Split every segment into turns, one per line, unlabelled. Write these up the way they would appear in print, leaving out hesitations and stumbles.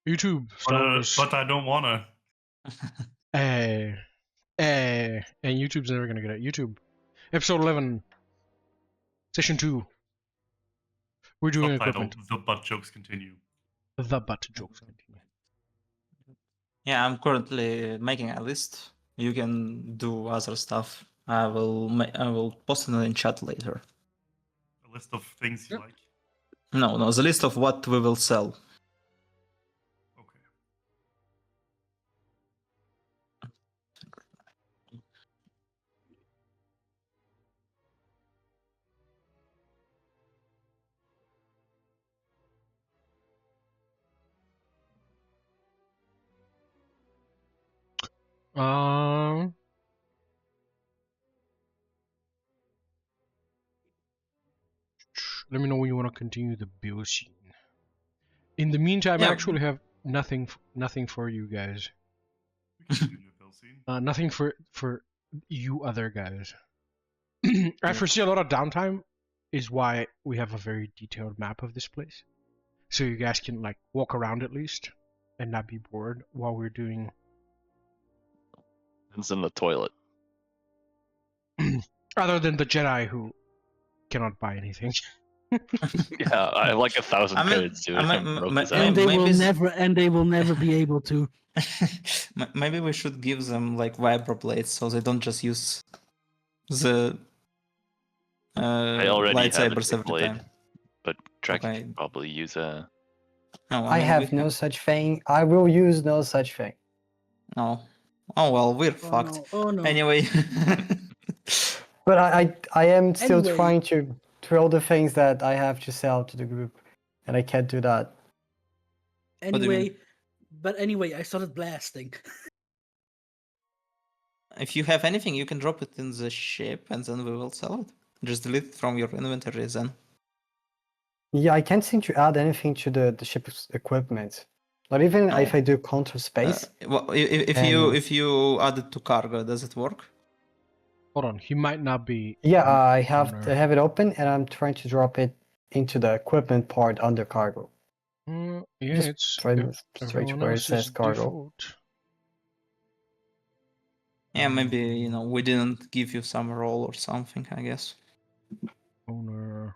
YouTube stars.
But I don't wanna.
And YouTube's never gonna get it. YouTube, episode 11, session 2. We're doing
Subtitle:
equipment.
The butt jokes continue.
The butt jokes continue.
Yeah, I'm currently making a list. You can do other stuff. I will post it in chat later.
A list of things you like.
No, the list of what we will sell.
Okay.
Let me know when you want to continue the build scene. In the meantime,
Yeah.
I actually have nothing for you guys.
We can continue the build scene.
Nothing for you other guys. I foresee a lot of downtime, is why we have a very detailed map of this place, so you guys can like walk around at least and not be bored while we're doing.
It's in the toilet.
Other than the Jedi who cannot buy anything.
Yeah, I have like 1,000 codes, dude.
And they will never be able to.
Maybe we should give them like vibroblades so they don't just use the
I already have a
lightsabers every
blade,
time.
but Trakyy
Okay.
could probably use a.
No,
I
mean,
have
we
no such thing. I will use no such thing.
No. Oh well, we're
Oh,
fucked.
no. Oh no.
Anyway.
But I am still
Anyway.
trying to throw the things that I have to sell to the group, and I can't do that.
do you mean?
Anyway, I started blasting.
If you have anything, you can drop it in the ship and then we will sell it. Just delete it from your inventory then.
Yeah, I can't seem to add anything to the ship's equipment. Not even if I do counter space.
Well, if you add it to cargo, does it work?
Hold on, he might not be.
Yeah, I have
owner.
to have it open, and I'm trying to drop it into the equipment part under cargo.
Yeah,
Just
it's
try to search
everyone
where it
else's
says cargo.
default.
Yeah, maybe we didn't give you some role or something, I guess.
Owner.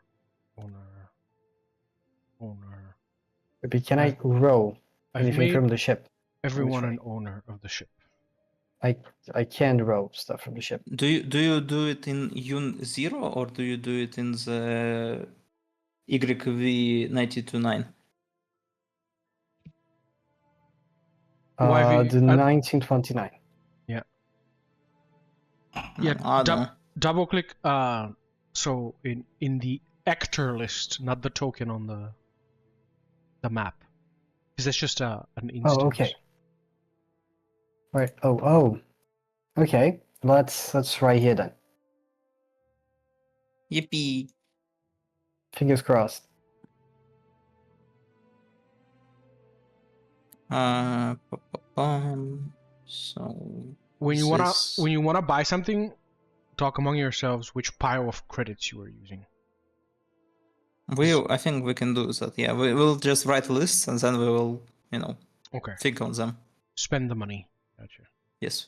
Maybe can I row
I've
anything
made
from the ship?
everyone
try.
an owner of the ship.
I can row stuff from the ship.
Do you do it in Yun 0 or do you do it in the YV929?
The 1929.
Yeah,
I don't know.
double click. So in the actor list, not the token on the map, because that's just an instance.
Oh, okay. Right. Oh. Okay. Let's try here then.
Yippee!
Fingers crossed.
So
When you
this-
wanna buy something, talk among yourselves which pile of credits you are using.
I think we can do that. Yeah, we will just write lists and then we will,
Okay.
think on them.
Spend the money. Gotcha.
Yes.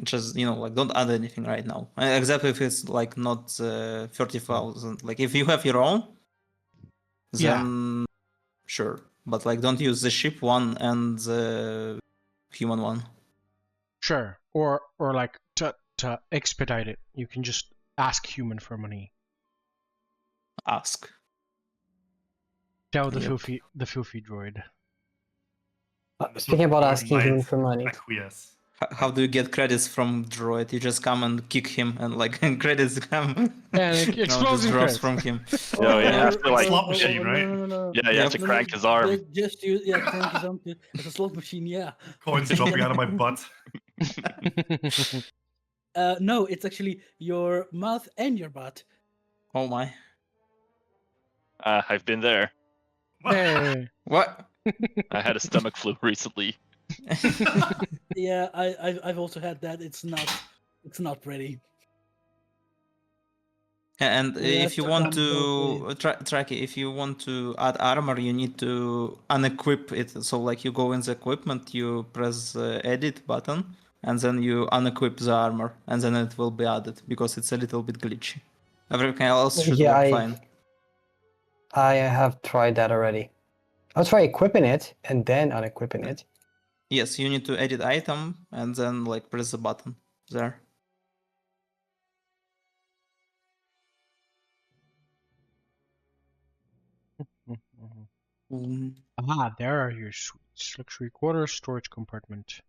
Just don't add anything right now. Except if it's like not 30,000. Like if you have your own, then sure. But don't use the ship one and the human one.
Sure. Or like to expedite it, you can just ask human for money.
Ask.
Tell the
Yep.
filthy droid.
Speaking about asking him
Might
for money.
acquiesce.
How do you get credits from droid? You just come and kick him and credits come.
And it explodes
just
in
drops
credits.
from him.
No, you have to like.
Slot machine, right?
No.
Yeah, you have to crank his arm.
Just use crank his arm. It's a slot machine. Yeah.
Coins dropping out of my butt.
No, it's actually your mouth and your butt.
Oh my.
I've been there.
Hey.
What?
I had a stomach flu recently.
Yeah, I've also had that. It's not pretty.
And
We have
if you
to
want
come both
to
ways.
Trakyy, if you want to add armor, you need to unequip it. So like you go in the equipment, you press the edit button, and then you unequip the armor, and then it will be added because it's a little bit glitchy. Everything else should
Yeah,
work fine.
I have tried that already. I'll try equipping it and then unequipping it.
Yes, you need to edit item and then like press the button there.
Aha, there are your suites. Luxury quarters, storage compartment.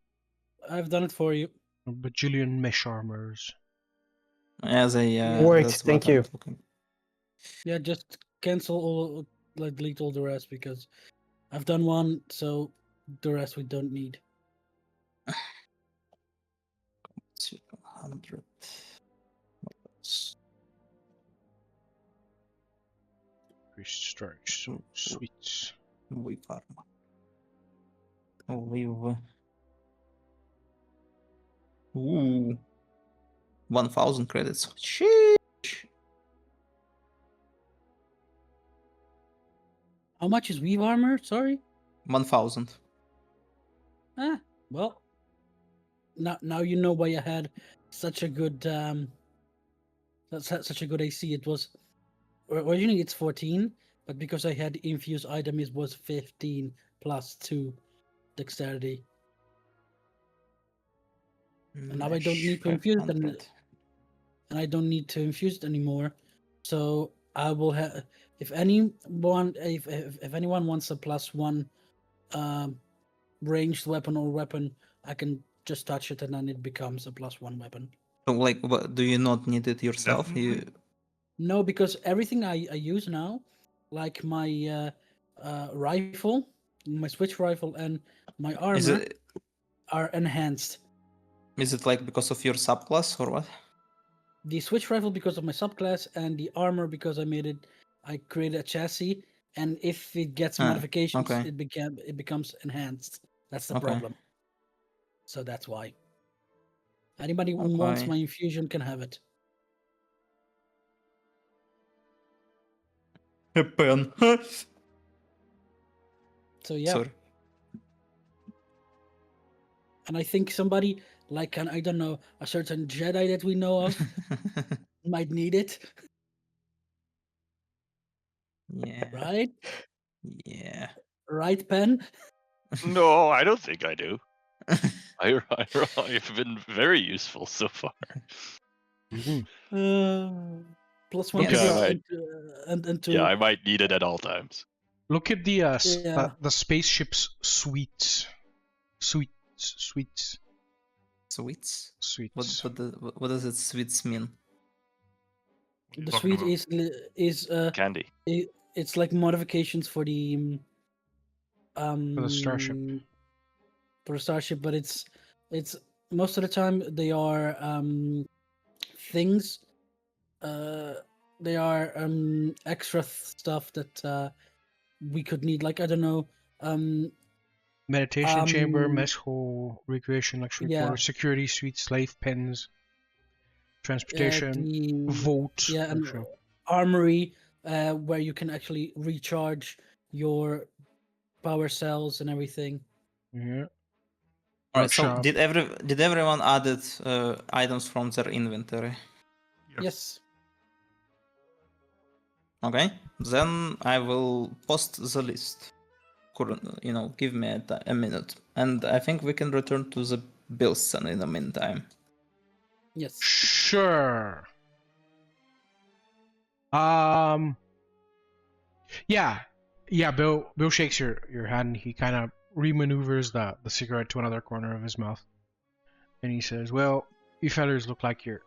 I've done it for you.
A bajillion mesh armors.
As a
Worked,
that's
thank
what I'm
you.
talking.
Yeah, just cancel all, like delete all the rest because I've done one, so the rest we don't need.
200.
Increased storage. So, suites.
We farm. Leave. Ooh. 1,000 credits. Sheesh.
How much is weave armor? Sorry.
1,000.
Ah, well. Now you know why I had such a good such a good AC. It was originally it's 14, but because I had infused item, it was 15 plus 2 dexterity. And now I don't need to infuse it, and I don't need to infuse it anymore. So I will have, if anyone wants a +1 ranged weapon or weapon, I can just touch it and then it becomes a +1 weapon.
So, like, what, do you not need it yourself? You
Definitely.
No, because everything I use now, like my rifle, my switch rifle, and my
is
armor
it
are enhanced.
like because of your subclass or what?
The switch rifle because of my subclass, and the armor because I created a chassis, and if it gets modifications,
okay.
it becomes enhanced. That's the
Okay.
problem. So that's why. Anybody who wants
Okay.
my infusion can have it.
A pen.
So yeah.
Sorry.
And I think somebody like I don't know, a certain Jedi that we know of might need it,
Yeah.
right?
Yeah.
Right, Penn?
No, I don't think I do. I've been very useful so far.
Plus
Yeah,
one to
I
hit
might.
and to
Yeah, I might need it at all times.
Look at the
Yeah.
the spaceship's suites. Suites.
Sweets.
Suites.
What does it sweets mean?
What are you
the
talking
suite
about?
is
Candy.
it's like modifications for the
For the starship.
but it's most of the time they are things they are extra stuff that we could need, like I don't know,
Meditation chamber,
um
mess hall, recreation luxury
yeah,
quarters, security suite, slave pens, transportation,
the
vote.
yeah, and
workshop.
armory where you can actually recharge your power cells and everything.
Yeah.
Alright, so
Workshop.
did everyone added items from their inventory?
Yes.
Okay, then I will post the list. Give me a minute, and I think we can return to the Bilson in the meantime.
Yes.
Sure. Yeah. Bill shakes your hand. He kind of remaneuvers the cigarette to another corner of his mouth, and he says, "Well, you fellers look like you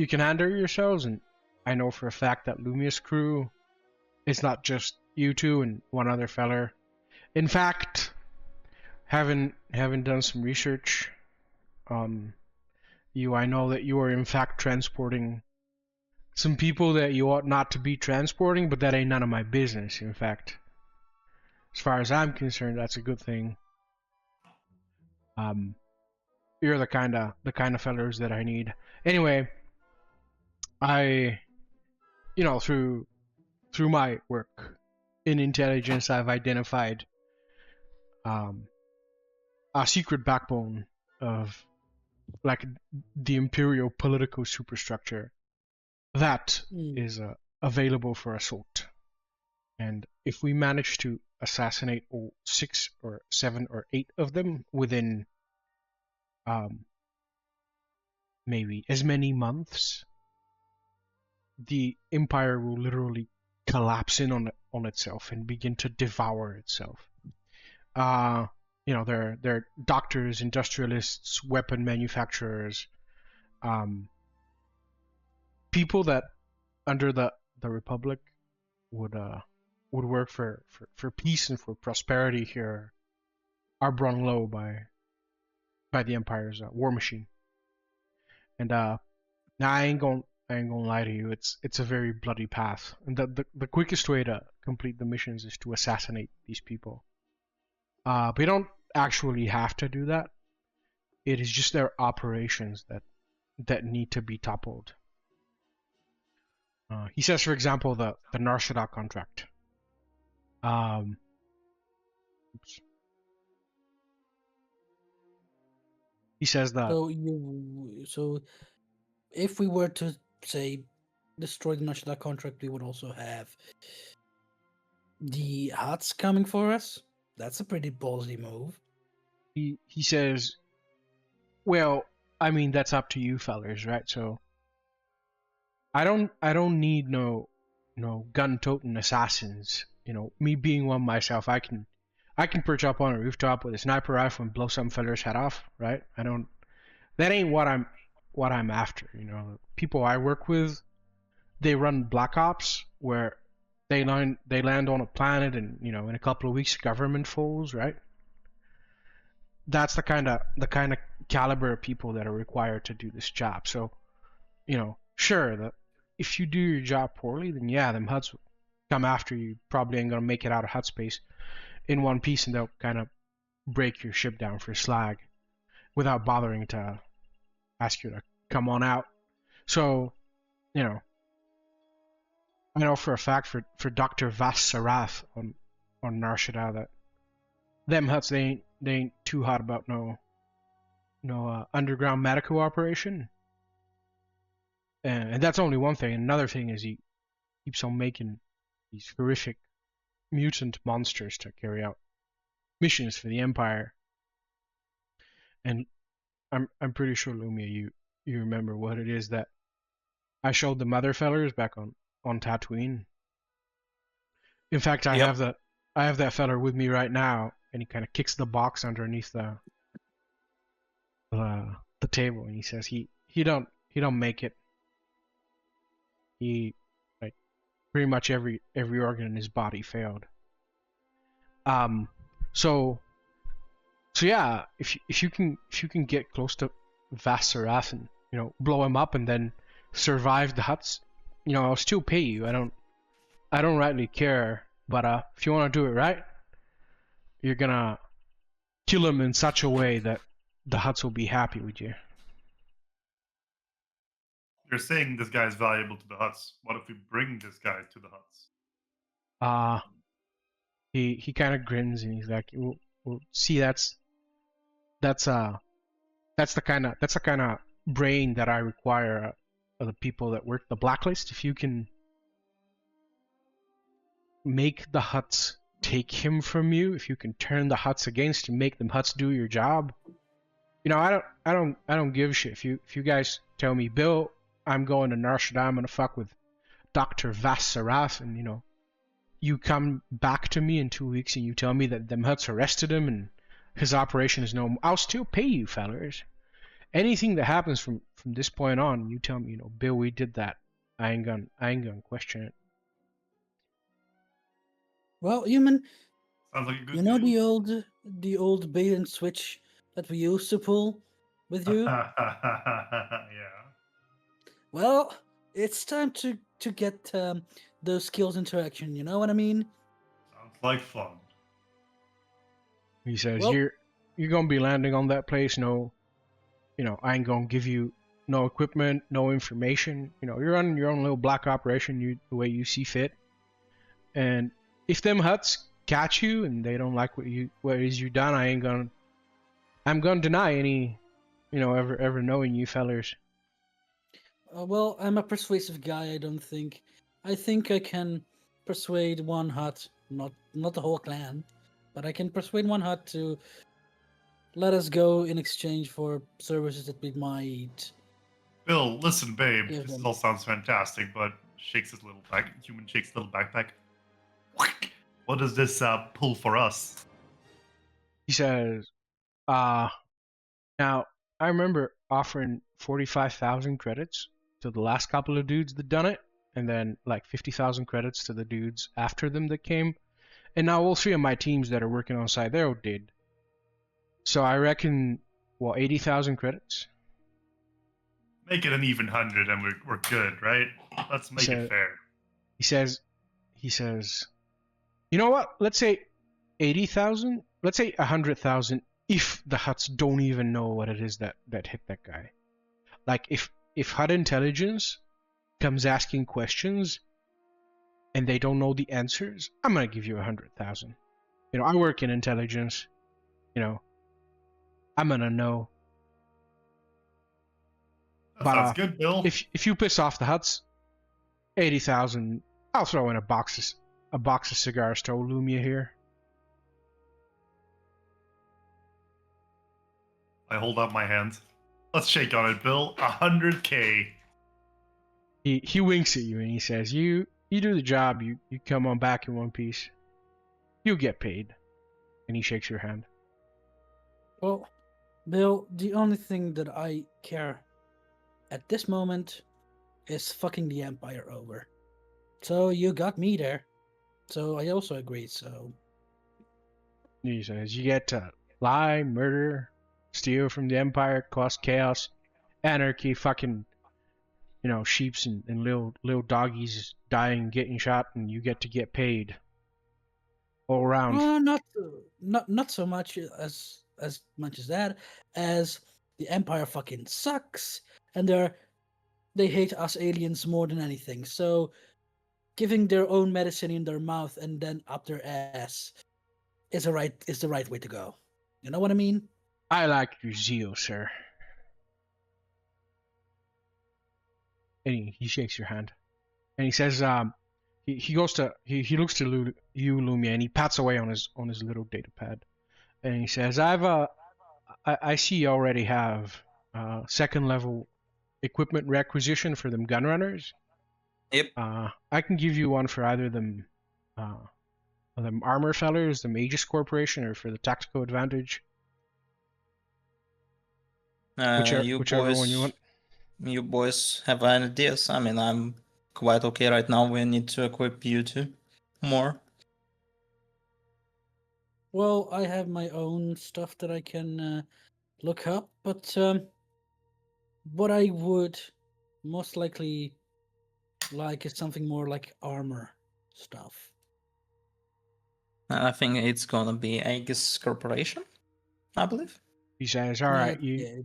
can handle yourselves, and I know for a fact that Lumiya's crew, it's not just you two and one other feller. In fact, having done some research, I know that you are in fact transporting some people that you ought not to be transporting, but that ain't none of my business. In fact, as far as I'm concerned, that's a good thing. You're the kind of fellers that I need. Anyway, I through my work in intelligence, I've identified a secret backbone of like the imperial political superstructure that is available for assault. And if we manage to assassinate all 6 or 7 or 8 of them within maybe as many months, the empire will literally collapse in on itself and begin to devour itself. They're doctors, industrialists, weapon manufacturers, people that under the Republic would work for peace and for prosperity here are brung low by the Empire's war machine. And now I ain't gonna lie to you, it's a very bloody path. And the quickest way to complete the missions is to assassinate these people. But you don't actually have to do that. It is just their operations that need to be toppled. He says, for example, the Narshada contract. He says that.
So if we were to say destroy the Narshada contract, we would also have the Huts coming for us. That's a pretty ballsy move.
He says, well, I mean, that's up to you fellers, right? So I don't need no gun-toting assassins. Me being one myself, I can perch up on a rooftop with a sniper rifle and blow some feller's head off, right? That ain't what I'm after. People I work with, they run Black Ops where they land on a planet and in a couple of weeks government falls, right? That's the kind of caliber of people that are required to do this job. So, sure, if you do your job poorly, then yeah, them Huts will come after you. Probably ain't gonna make it out of Hut space in one piece, and they'll kind of break your ship down for slag without bothering to ask you to come on out. So, I know for a fact for Dr. Vas Sarath on Narshada that them Huts they ain't too hot about no underground medical operation. And that's only one thing. Another thing is he keeps on making these horrific mutant monsters to carry out missions for the Empire. And I'm pretty sure, Lumiya, you remember what it is that I showed the mother fellers back on Tatooine. In fact, I have that feller with me right now, and he kind of kicks the box underneath the table, and he says he don't make it. He pretty much every organ in his body failed. So yeah, if you can get close to Vas Sarath and blow him up and then survive the Huts, I'll still pay you. I don't rightly care, but if you want to do it right, you're gonna kill him in such a way that the Huts will be happy with you.
You're saying this guy is valuable to the Huts. What if we bring this guy to the Huts?
He kind of grins and he's like, "Well, see, that's the kind of brain that I require of the people that work the blacklist. If you can make the Huts take him from you, if you can turn the Huts against you, make them Huts do your job, I don't give a shit. If you guys tell me, Bill, I'm going to Narshada, I'm gonna fuck with Dr. Vas Sarath, and you come back to me in 2 weeks and you tell me that them Huts arrested him and his operation is no more, I'll still pay you, fellers. Anything that happens from this point on, you tell me, Bill, we did that. I ain't gonna question it.
Well, Human,
Sounds like a good deal.
the old bait and switch that we used to pull with you?
Yeah.
Well, it's time to get those skills into action. You know what I mean?
Sounds like fun.
He says,
Well-
you're gonna be landing on that place. No, I ain't gonna give you no equipment, no information. You know, you're running your own little black operation the way you see fit. And if them huts catch you and they don't like what it is you done, I'm gonna deny any, ever knowing you fellers.
Well, I'm a persuasive guy. I think I can persuade one hut, not the whole clan, but I can persuade one hut to let us go in exchange for services that we might.
Bill, listen, babe.
Give
This
them.
all sounds fantastic, but shakes his little human shakes his little backpack. What does this pull for us?
He says, now I remember offering 45,000 credits to the last couple of dudes that done it, and then like 50,000 credits to the dudes after them that came, and now all 3 of my teams that are working on site there did. So I reckon, 80,000 credits?
Make it an even 100 and we're good, right? Let's make it fair.
He says, you know what? Let's say 80,000. Let's say 100,000 if the huts don't even know what it is that hit that guy. Like if hut intelligence comes asking questions and they don't know the answers, I'm gonna give you 100,000. I work in intelligence. I'm gonna know.
That sounds good, Bill.
If you piss off the huts, 80,000. I'll throw in a box of cigars to old Lumiya here.
I hold up my hand. Let's shake on it, Bill. 100K.
He winks at you and he says, "You do the job. You come on back in one piece. You'll get paid." And he shakes your hand.
Well, Bill, the only thing that I care at this moment is fucking the Empire over. So you got me there. So I also agree, so...
He says, you get to lie, murder, steal from the Empire, cause chaos, anarchy, fucking, sheeps and little doggies dying, getting shot, and you get to get paid. All around.
Not so much as much as that, as the Empire fucking sucks, and they hate us aliens more than anything. So giving their own medicine in their mouth and then up their ass is the right way to go. You know what I mean?
I like your zeal, sir. And he shakes your hand, and he says, he looks to you, Lumiya, and he pats away on his little data pad, and he says, I see you already have second level equipment requisition for them gun runners.
Yep.
I can give you one for either them armor fellers, the Aegis Corporation, or for the tactical advantage. Whichever one you want.
You boys have any ideas? I mean, I'm quite okay right now. We need to equip you two more.
Well, I have my own stuff that I can look up, but what I would most likely like is something more like armor stuff.
I think it's gonna be Aegis Corporation, I believe.
He says, "All right, you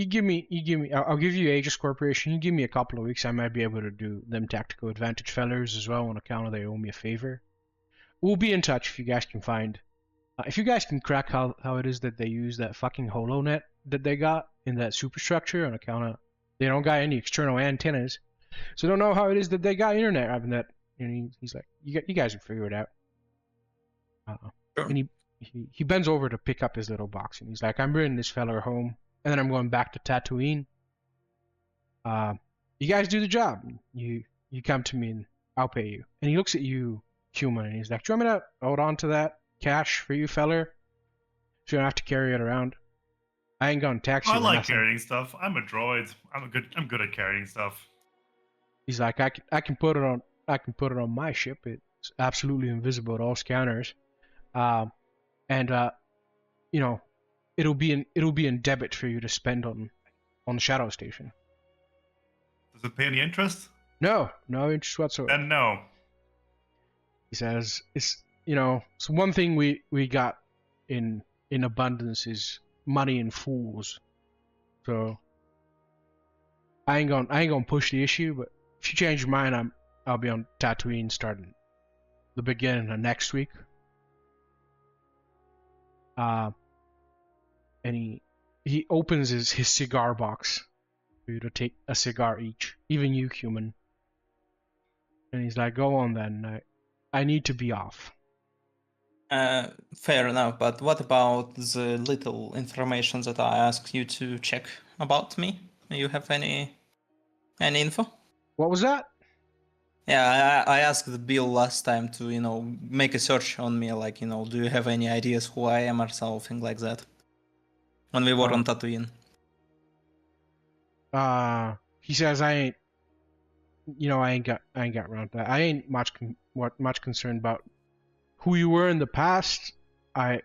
give me. I'll give you Aegis Corporation. You give me a couple of weeks. I might be able to do them tactical advantage fellers as well on account of they owe me a favor. We'll be in touch if you guys can find. If you guys can crack how it is that they use that fucking HoloNet that they got in that superstructure on account of they don't got any external antennas, so don't know how it is that they got internet having that." And he's like, "You guys can figure it out."
Sure.
And he bends over to pick up his little box, and he's like, "I'm bringing this fella home, and then I'm going back to Tatooine. You guys do the job. You come to me, and I'll pay you." And he looks at you, H.U.M.A.N, and he's like, "Do you want me to hold on to that cash for you, feller? So you don't have to carry it around. I ain't gonna tax you."
I like carrying stuff. I'm a droid. I'm good at carrying stuff.
He's like, I can put it on my ship. It's absolutely invisible to all scanners. It'll be in debit for you to spend on the Shadow Station.
Does it pay any interest?
No interest whatsoever.
Then no.
He says, it's one thing we got in abundance is money and fools. So I ain't gonna push the issue, but if you change your mind, I'll be on Tatooine starting the beginning of next week. And he opens his cigar box for you to take a cigar each, even you, human. And he's like, "Go on then. I need to be off."
Fair enough, but what about the little information that I asked you to check about me? You have any info?
What was that?
Yeah, I asked Bill last time to, make a search on me, like, do you have any ideas who I am or something like that? When we were on Tatooine.
He says I ain't. I ain't got around to that. I ain't much concerned about who you were in the past. I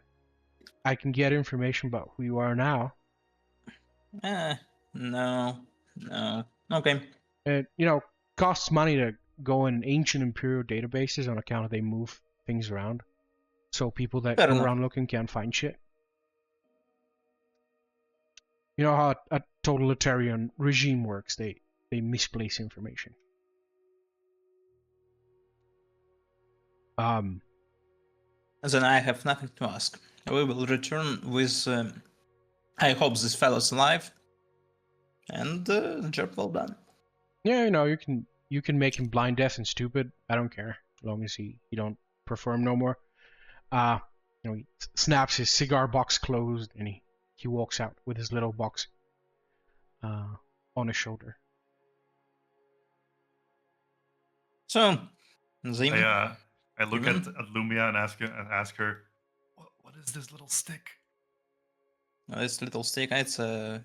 can get information about who you are now.
No. Okay.
It costs money to go in ancient Imperial databases on account of they move things around, so people that
Fair
go
enough.
around looking can't find shit. You know how a totalitarian regime works? They misplace information.
Then I have nothing to ask. We will return with, I hope this fellow's alive, and job well done.
Yeah, you can make him blind, deaf, and stupid. I don't care, as long as he don't perform no more. He snaps his cigar box closed, and he walks out with his little box on his shoulder.
So, Zim,
I look at
Human?
Lumiya and ask her, what is this little stick?
this little stick, it's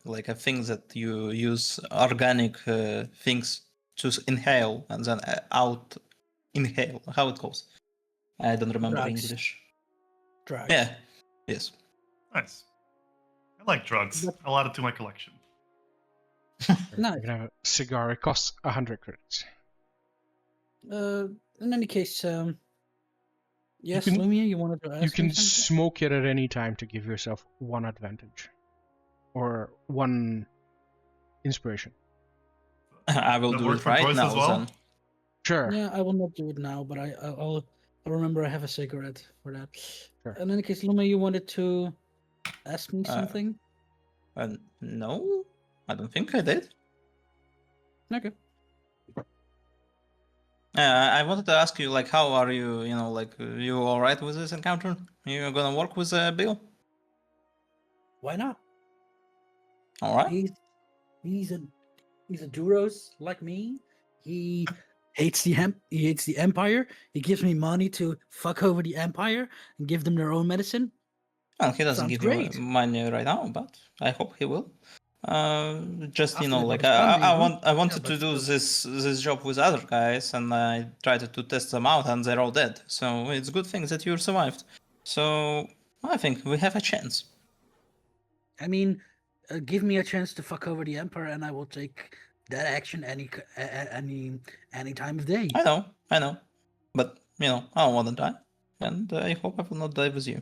like a thing that you use organic things to inhale and then out inhale. How it goes? I don't remember
Drugs.
English.
Drugs.
Yeah. Yes.
Nice. I like drugs. I'll add it to my collection.
Nice.
You can have a cigar. It costs 100 credits.
In any case, yes,
can-
Lumiya, you wanted to ask
You can
me something?
smoke it at any time to give yourself one advantage, or one inspiration.
I will
That
do
works
it
for
right
Joyce
now
as well?
then.
Sure.
Yeah, I will not do it now, but I'll remember I have a cigarette for that.
Sure.
In any case, Lumiya, you wanted to ask me something?
No, I don't think I did.
Okay.
I wanted to ask you, like, how are you? You all right with this encounter? You gonna work with Bill?
Why not?
All right.
He's a Duros like me. He hates the Empire. He gives me money to fuck over the Empire and give them their own medicine.
Well, he doesn't
Sounds
give
great.
you money right now, but I hope he will. Just
After the
like
crowdfunding,
I wanted
yeah,
to
but
do
still.
this job with other guys, and I tried to test them out, and they're all dead. So it's a good thing that you survived. So I think we have a chance.
I mean, give me a chance to fuck over the Emperor, and I will take that action any time of day.
I know, but I don't want to die, and I hope I will not die with you.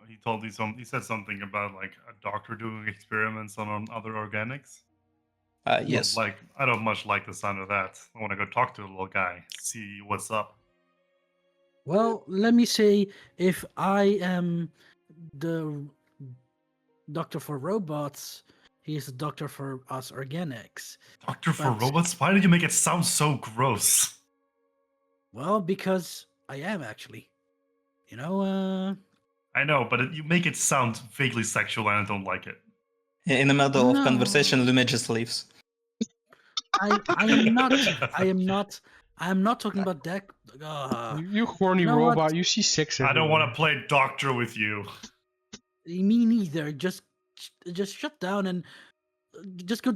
He told me He said something about like a doctor doing experiments on other organics.
Yes.
I don't much like the sound of that. I want to go talk to the little guy, see what's up.
Well, let me say, if I am the doctor for robots, he is the doctor for us organics.
Doctor for
But-
robots? Why did you make it sound so gross?
Well, because I am actually.
I know, but you make it sound vaguely sexual, and I don't like it.
In the middle of
No.
conversation, Lumiya just leaves.
I am not. I am not talking about that.
You horny
You know what?
robot. You see six.
I don't want to play doctor with you.
Me neither. Just shut down and just go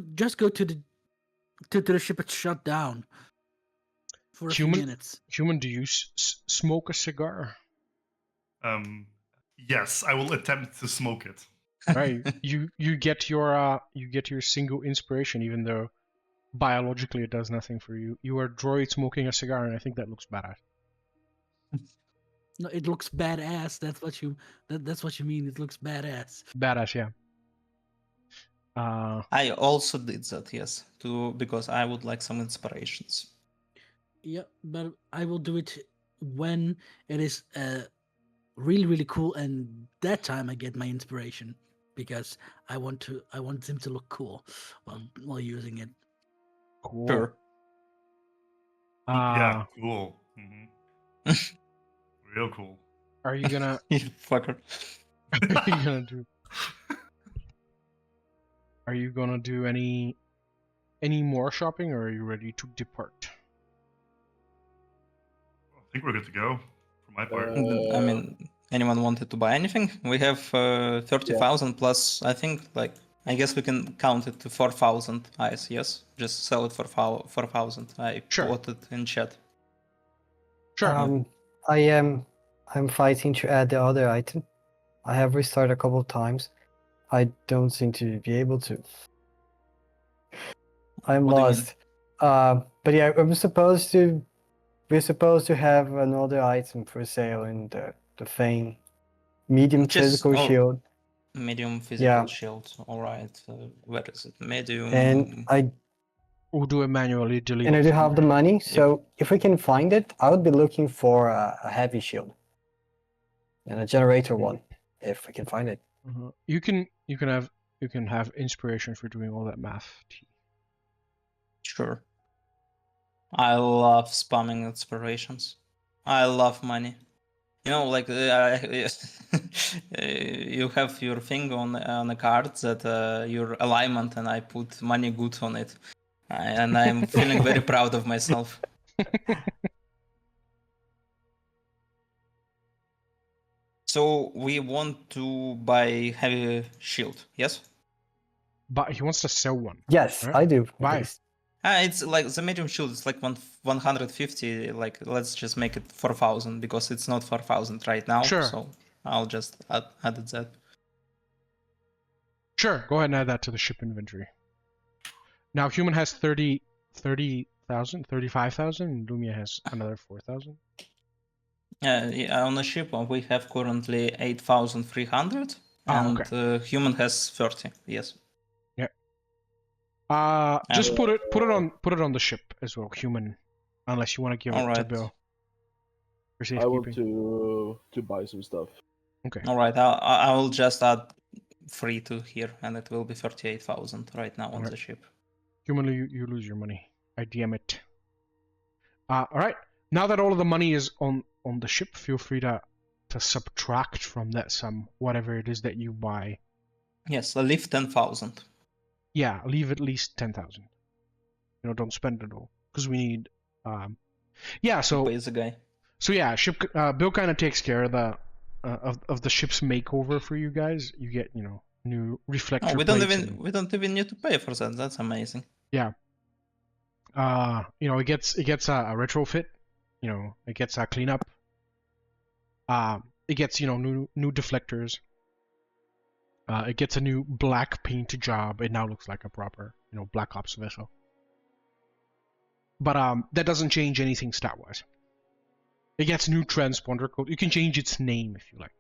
to the ship. It's shut down for a few minutes.
Human, do you smoke a cigar?
Yes, I will attempt to smoke it.
Right. you get your single inspiration, even though biologically it does nothing for you. You are a droid smoking a cigar, and I think that looks badass.
No, it looks badass. That's what you mean. It looks badass.
Badass, yeah.
I also did that, yes, because I would like some inspirations.
Yeah, but I will do it when it is really really cool, and that time I get my inspiration because I want them to look cool while using it.
cool.
Sure.
Yeah, cool. Real cool.
Are you gonna?
You fucker.
Are you gonna do? Are you gonna do any more shopping, or are you ready to depart?
I think we're good to go. For my part.
I mean, anyone wanted to buy anything? We have 30,000 plus, I think, like, I guess we can count it to 4,000 ice, yes? Just sell it for 4,000. I
Sure.
put it in chat.
Sure.
I'm fighting to add the other item. I have restarted a couple of times. I don't seem to be able to. I'm
What do you mean?
lost. But yeah, we're supposed to have another item for sale in the Fane. Medium
Just-
physical
oh.
shield.
Medium physical
Yeah.
shield. Alright. Where is it? Medium.
And
We'll do it manually. Delete.
I
it
do
from
have the
there.
money, so if we can find it, I would be looking for a heavy shield. And a generator one, if we can find it.
You can have inspiration for doing all that math.
Sure. I love spamming inspirations. I love money. You know, like you have your thing on a card that your alignment, and I put money good on it, and I'm feeling very proud of myself. So we want to buy heavy shield, yes?
But he wants to sell one.
Yes,
Right.
I do. at
Why?
least.
It's like the medium shield. It's like 150. Like, let's just make it 4,000 because it's not 4,000 right now.
Sure.
So I'll just add that.
Sure. Go ahead and add that to the ship inventory. Now, Human has 30,000, 35,000, and Lumiya has another 4,000.
Yeah, on the ship we have currently 8,300, and Human has 30. Yes.
Just put it on the ship as well, Human, unless you want to give it to
Alright.
Bill. For
I want
safekeeping.
to buy some stuff.
Okay.
All right. I will just add 3 to here, and it will be 38,000 right now on
Alright.
the ship.
Human, you lose your money. I DM it. All right. Now that all of the money is on the ship, feel free to subtract from that sum whatever it is that you buy.
Yes, leave 10,000.
Yeah, leave at least 10,000. Don't spend it all because we need. So
Pays the guy.
So yeah, ship. Bill kind of takes care of the of the ship's makeover for you guys. You get new reflector.
Oh, we
plates
don't even need to pay for that. That's amazing.
Yeah. It gets a retrofit. It gets a cleanup. It gets new deflectors. It gets a new black paint job. It now looks like a proper Black Ops vessel. But that doesn't change anything stat wise. It gets new transponder code. You can change its name if you like.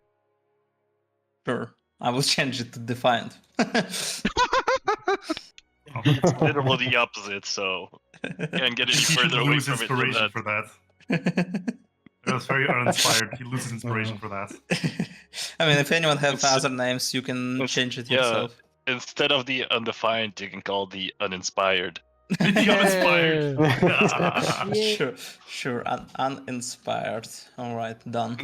Sure. I will change it to Defiant.
It's literally the opposite, so can't get any
He should
further away
lose
from it than
inspiration
that.
for that. That was very uninspired. He loses inspiration for that.
I mean, if anyone has
It's-
other names, you can change it
yeah.
yourself.
Instead of the undefined, you can call the uninspired.
The uninspired.
Yeah.
Sure. Uninspired. All right, done.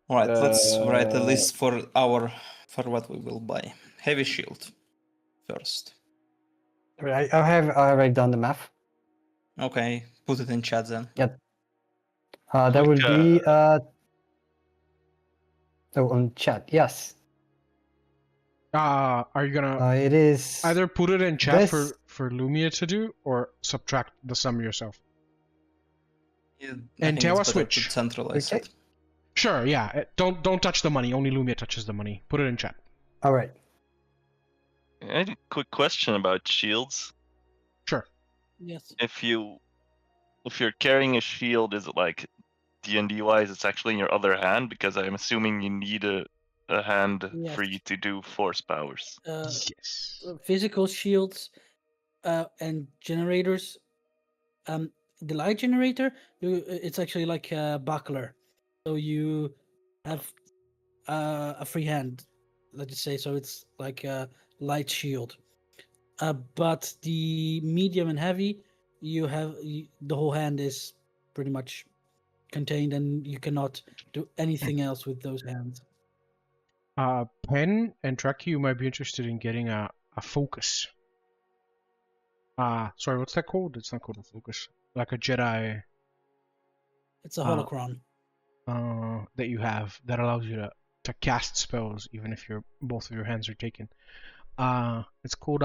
All right, let's write a list for what we will buy. Heavy shield first.
I have already done the math.
Okay, put it in chat then.
That would be on chat. Yes.
Are you gonna
It is
either put it in chat
this-
for Lumiya to do, or subtract the sum yourself?
I
And
think
tell
it's
us
better to
which.
centralize
Okay.
it.
Sure, yeah. Don't touch the money. Only Lumiya touches the money. Put it in chat.
All right.
I had a quick question about shields.
Sure.
Yes.
If you're carrying a shield, is it like D&D wise, it's actually in your other hand because I'm assuming you need a hand
Yes.
free to do force powers.
Yes.
Physical shields and generators. The light generator, it's actually like a buckler, so you have a free hand, let's just say. So it's like a light shield. But the medium and heavy, the whole hand is pretty much contained, and you cannot do anything else with those hands.
Penn and Trakyy, you might be interested in getting a focus. Sorry, what's that called? It's not called a focus. Like a Jedi
It's a holocron.
that you have that allows you to cast spells even if both of your hands are taken. It's called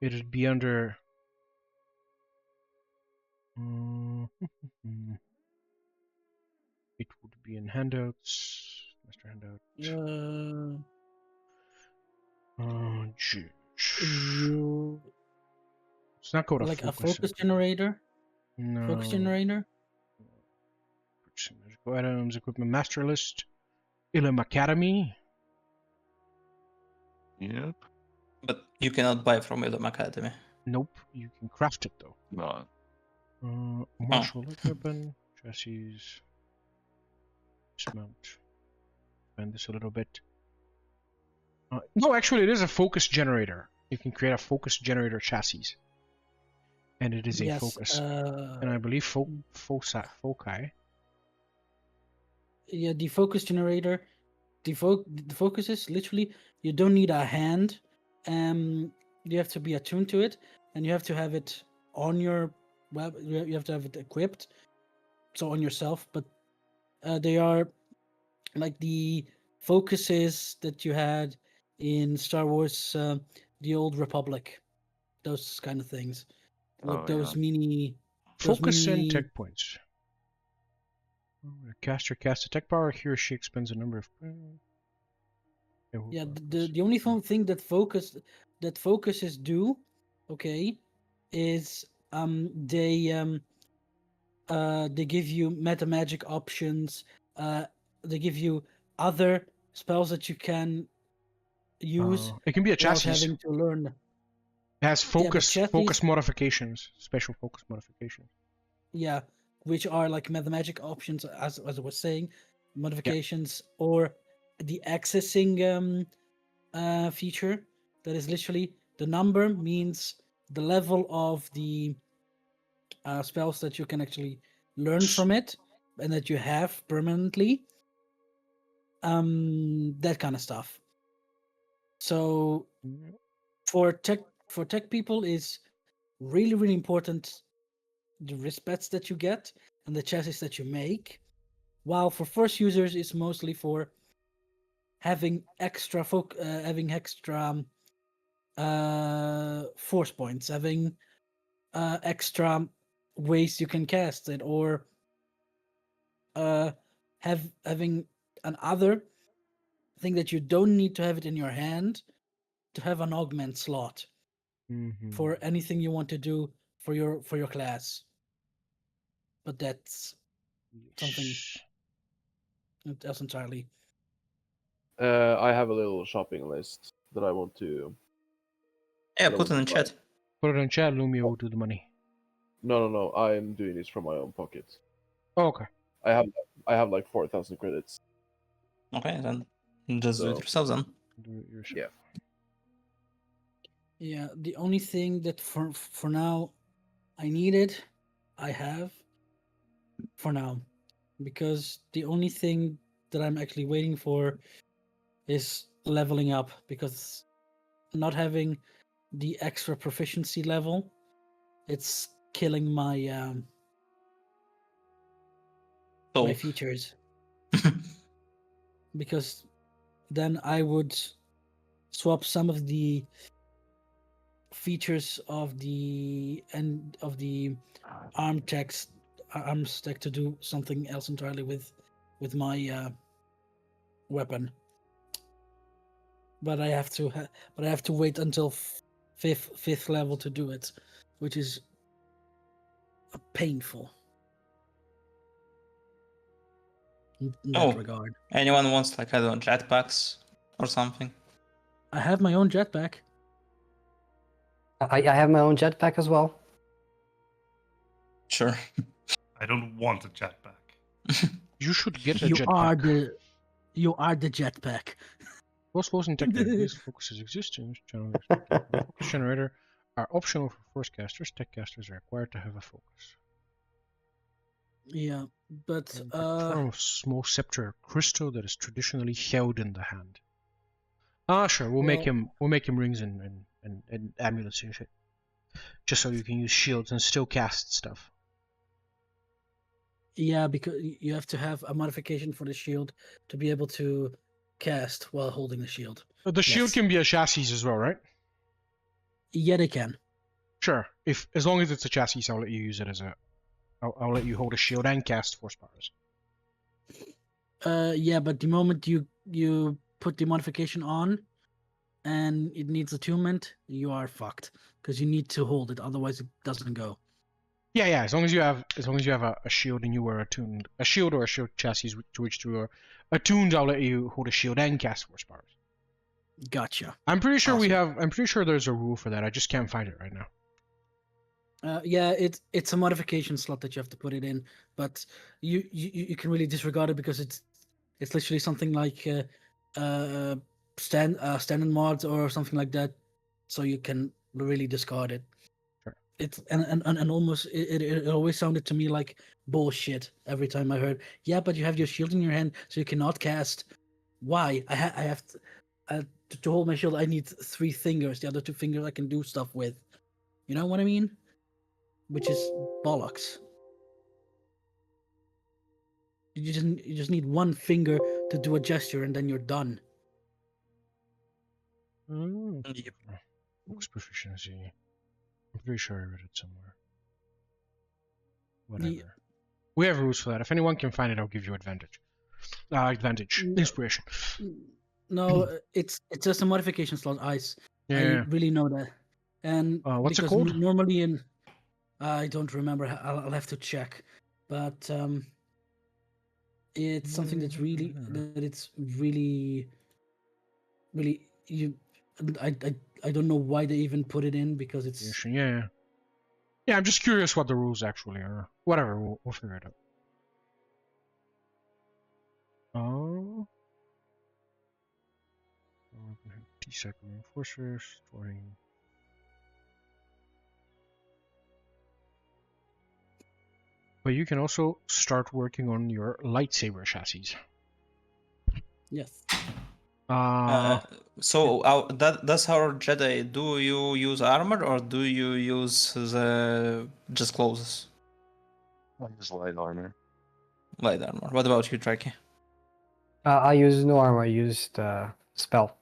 it'd be under it would be in handouts. Master handout.
You
It's not called
like a
focus.
focus generator.
No.
Focus generator.
Purchasing magical items, equipment master list. H.U.M.A.N Academy.
Yep.
But you cannot buy from H.U.M.A.N Academy.
Nope, you can craft it though.
No.
Martial weapon, chassis, dismount. Expand this a little bit. No, actually, it is a focus generator. You can create a focus generator chassis, and it is a focus. And I believe foci.
Yeah, the focus generator. The focus is literally you don't need a hand. You have to be attuned to it, and you have to have it on your web. You have to have it equipped, so on yourself. But they are like the focuses that you had in Star Wars, the Old Republic, those kind of things. Like those mini
Focus and tech points. A caster casts a tech power. He or she expends a number of.
Yeah, the only thing that focuses do, okay, is they give you meta magic options. They give you other spells that you can use.
It can be a
without
chassis.
having to learn.
It has focus
chassis-
focus modifications, special focus modifications.
Yeah, which are like meta magic options, as I was saying, modifications, or the accessing feature that is literally the number means the level of the spells that you can actually learn from it and that you have permanently. That kind of stuff. So for tech people is really important the respects that you get and the chassis that you make, while for force users it's mostly for having extra force points, having extra ways you can cast it, or having another thing that you don't need to have it in your hand to have an augment slot for anything you want to do for your class. But that's something else entirely.
I have a little shopping list that I want to.
Yeah,
that I
put it
want
in
to buy.
chat.
Put it in chat. Lumiya will do the money.
No. I'm doing this from my own pocket.
Oh, okay.
I have like 4,000 credits.
Okay, then just do it
So-
yourself then.
Do it yourself.
Yeah.
Yeah, the only thing that for now I needed, I have for now, because the only thing that I'm actually waiting for is leveling up, because not having the extra proficiency level, it's killing my my
So,
features. Because then I would swap some of the features of the arm stack to do something else entirely with my weapon. But I have to wait until fifth level to do it, which is painful. In that
Oh.
regard.
Anyone wants like I don't know jetpacks or something?
I have my own jetpack.
I have my own jetpack as well.
Sure.
I don't want a jetpack.
You should get a
You are
jetpack.
the jetpack.
Most flows in tech these focuses existing focus generator are optional for force casters. Tech casters are required to have a focus.
Yeah, but
Form of small scepter crystal that is traditionally held in the hand. Ah, sure. We'll make him rings and amulets and shit, just so you can use shields and still cast stuff.
yeah, because you have to have a modification for the shield to be able to cast while holding the shield.
But the shield
Yes.
can be a chassis as well, right?
Yeah, they can.
Sure. As long as it's a chassis, I'll let you use it as a. I'll let you hold a shield and cast force powers.
Yeah, but the moment you put the modification on, and it needs attunement, you are fucked because you need to hold it, otherwise it doesn't go.
Yeah. As long as you have a shield and you are attuned, a shield or a shield chassis to which you are attuned, I'll let you hold a shield and cast force powers.
Gotcha.
I'm pretty sure
Awesome.
I'm pretty sure there's a rule for that. I just can't find it right now.
Yeah, it's a modification slot that you have to put it in, but you can really disregard it because it's literally something like standard mods or something like that, so you can really discard it.
Sure.
It's and almost it always sounded to me like bullshit every time I heard. Yeah, but you have your shield in your hand, so you cannot cast. Why? I have to hold my shield. I need 3 fingers. The other 2 fingers I can do stuff with. You know what I mean? Which is bollocks. You just need 1 finger to do a gesture, and then you're done.
Yep.
Focus proficiency. I'm pretty sure I read it somewhere.
The-
Whatever. We have rules for that. If anyone can find it, I'll give you advantage. Inspiration.
No, it's just a modification slot. Ice.
Yeah.
I really know that. And
What's it
because
called?
normally in, I don't remember. I'll have to check, but it's something that's really you. I don't know why they even put it in because it's
Yeah. Yeah, I'm just curious what the rules actually are. Whatever, we'll figure it out. Oh. T-second reinforcers, storing. But you can also start working on your lightsaber chassis.
yes.
So that's our Jedi. Do you use armor or do you use the just clothes?
I use light armor.
Light armor. What about you, Trakyy?
I use no armor. I used spell.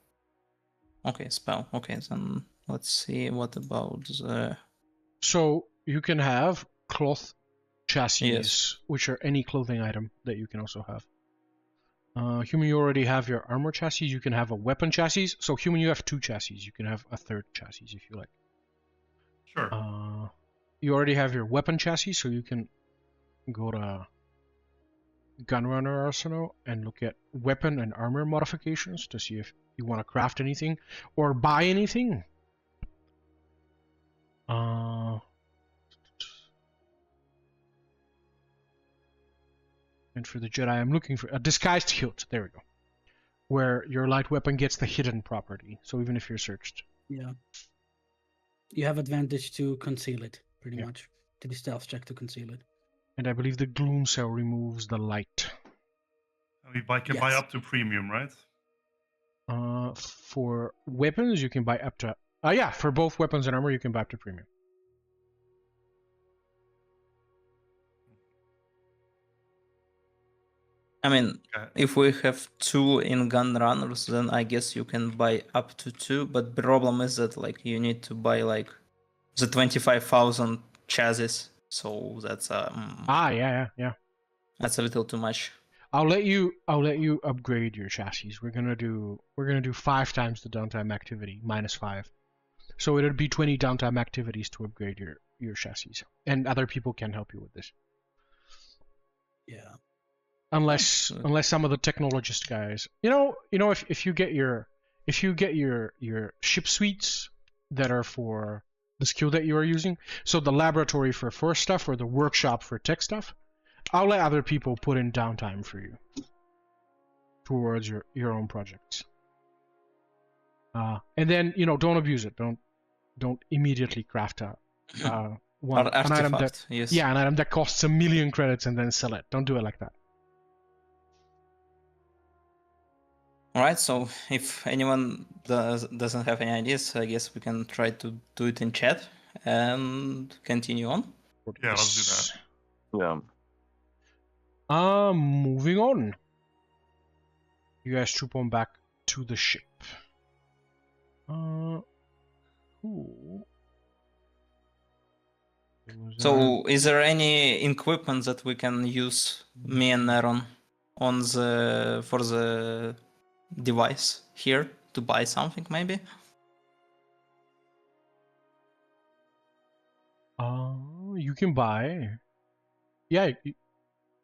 Okay, spell. Okay, then let's see. What about the?
So you can have cloth chassis,
Yes.
which are any clothing item that you can also have. Human, you already have your armor chassis. You can have a weapon chassis. So human, you have 2 chassis. You can have a 3rd chassis if you like.
Sure.
You already have your weapon chassis, so you can go to Gunrunner Arsenal and look at weapon and armor modifications to see if you want to craft anything or buy anything. And for the Jedi, I'm looking for a disguised hilt. There we go. Where your light weapon gets the hidden property. So even if you're searched.
Yeah. You have advantage to conceal it, pretty
Yeah.
much. To the stealth check to conceal it.
And I believe the gloom cell removes the light.
We can buy up to premium, right?
For weapons, you can buy up to... yeah, for both weapons and armor, you can buy up to premium.
I mean,
Okay.
if we have 2 in gun runners, then I guess you can buy up to 2. But the problem is that like you need to buy like the 25,000 chassis. So that's
Yeah.
that's a little too much.
I'll let you upgrade your chassis. We're gonna do 5 times the downtime activity, -5. So it'd be 20 downtime activities to upgrade your chassis, and other people can help you with this.
Yeah.
Unless some of the technologist guys, if you get your ship suites that are for the skill that you are using, so the laboratory for force stuff or the workshop for tech stuff, I'll let other people put in downtime for you towards your own projects. And then don't abuse it. Don't immediately craft an item that
yes.
an item that costs 1 million credits and then sell it. Don't do it like that.
All right. So if anyone doesn't have any ideas, I guess we can try to do it in chat and continue on.
Yeah, let's do that.
Yeah.
Moving on. You guys troop on back to the ship. Cool.
So, is there any equipment that we can use, me and Neron, for the device here to buy something, maybe?
You can buy. Yeah,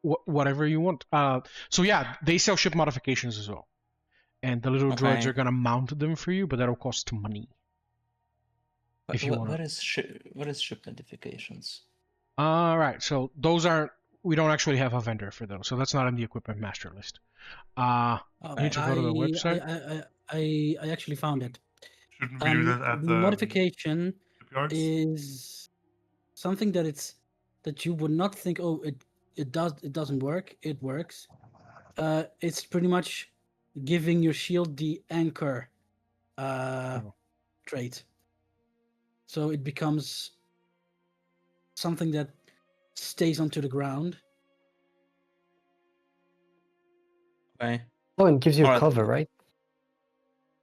whatever you want. So yeah, they sell ship modifications as well, and the little droids
Okay.
are gonna mount them for you, but that'll cost money.
But
If you want.
what is ship modifications?
Right. So those aren't. We don't actually have a vendor for those, so that's not in the equipment master list. I need to go to the website.
I actually found it.
Shouldn't we do that at
The
the
modification
shipyards?
is something that you would not think. Oh, it doesn't work. It works. It's pretty much giving your shield the anchor trait. So it becomes something that stays onto the ground.
Okay.
Oh, and gives you
Alright.
cover, right?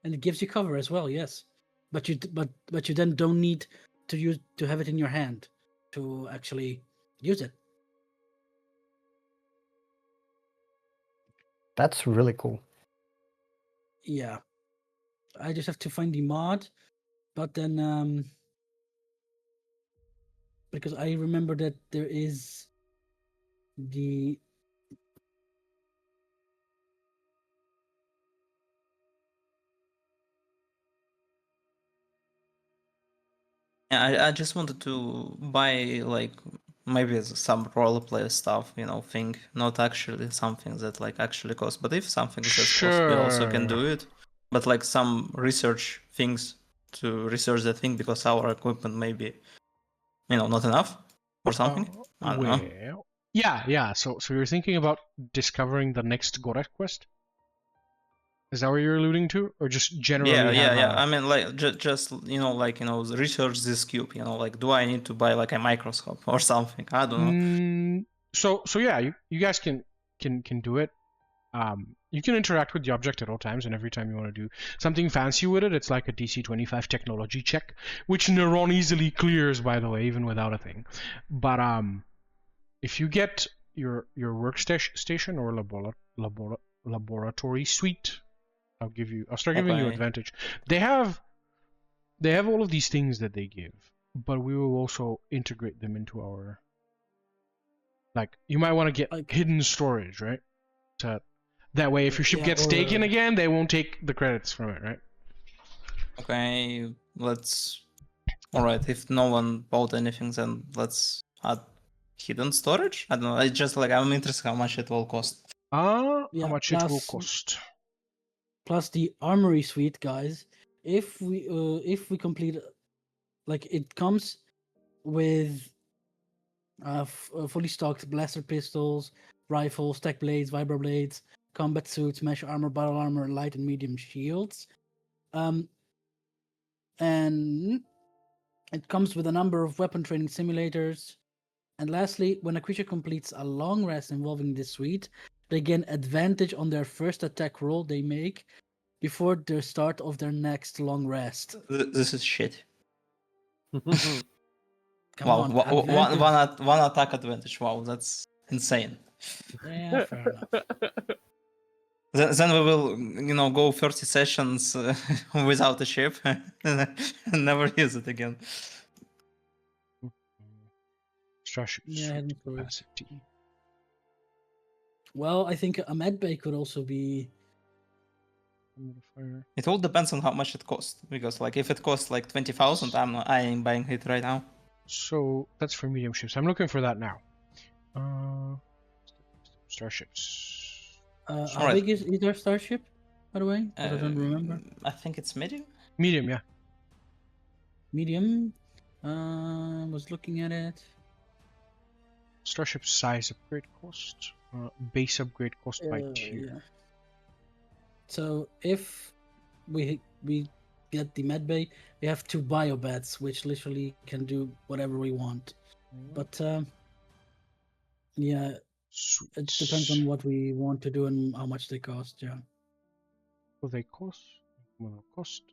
And it gives you cover as well, yes. But you then don't need to have it in your hand to actually use it.
That's really cool.
Yeah. I just have to find the mod, but then because I remember that there is the
Yeah, I just wanted to buy like maybe some roleplay stuff, thing, not actually something that like actually costs. But if something that's cost, we also can do it. But like some research things to research that thing because our equipment may be, not enough or something. I don't know.
Well, yeah. So you're thinking about discovering the next Goret quest? Is that what you're alluding to, or just generally?
Yeah. I mean, like just research this cube. Like, do I need to buy like a microscope or something? I don't know.
So yeah, you guys can do it. You can interact with the object at all times, and every time you want to do something fancy with it, it's like a DC 25 technology check, which Neron easily clears, by the way, even without a thing. But if you get your workstation or laboratory suite, I'll start giving you advantage. They have all of these things that they give, but we will also integrate them into our. Like, you might want to get hidden storage, right? That way, if your ship gets taken again, they won't take the credits from it, right?
Okay, Alright, if no one bought anything, then let's add hidden storage? I don't know, it's just like, I'm interested how much it will cost.
How much it will cost.
Plus the armory suite, guys. If we complete, like, it comes with fully stocked blaster pistols, rifles, tech blades, vibro blades, combat suits, mesh armor, battle armor, light and medium shields. And it comes with a number of weapon training simulators. And lastly, when a creature completes a long rest involving this suite, they gain advantage on their first attack roll they make before the start of their next long rest.
This is shit.
Come
wow,
on,
one attack advantage. Wow, that's insane.
Yeah, fair enough.
Then we will, go 30 sessions without a ship and never use it again.
Starship
Yeah,
suit
heading for it.
capacity.
Well, I think a med bay could also be.
Modifier.
It all depends on how much it costs. Because like if it costs like 20,000, I ain't buying it right now.
So that's for medium ships. I'm looking for that now. Starships.
How
Alright.
big is our starship, by the way? 'Cause I don't remember.
I think it's medium.
Medium, yeah.
Medium. Was looking at it.
Starship size upgrade cost. Base upgrade cost by 2.
Yeah. So if we get the med bay, we have 2 biobats, which literally can do whatever we want. But yeah,
Sweet.
it depends on what we want to do and how much they cost. Yeah.
What they cost? What they'll cost?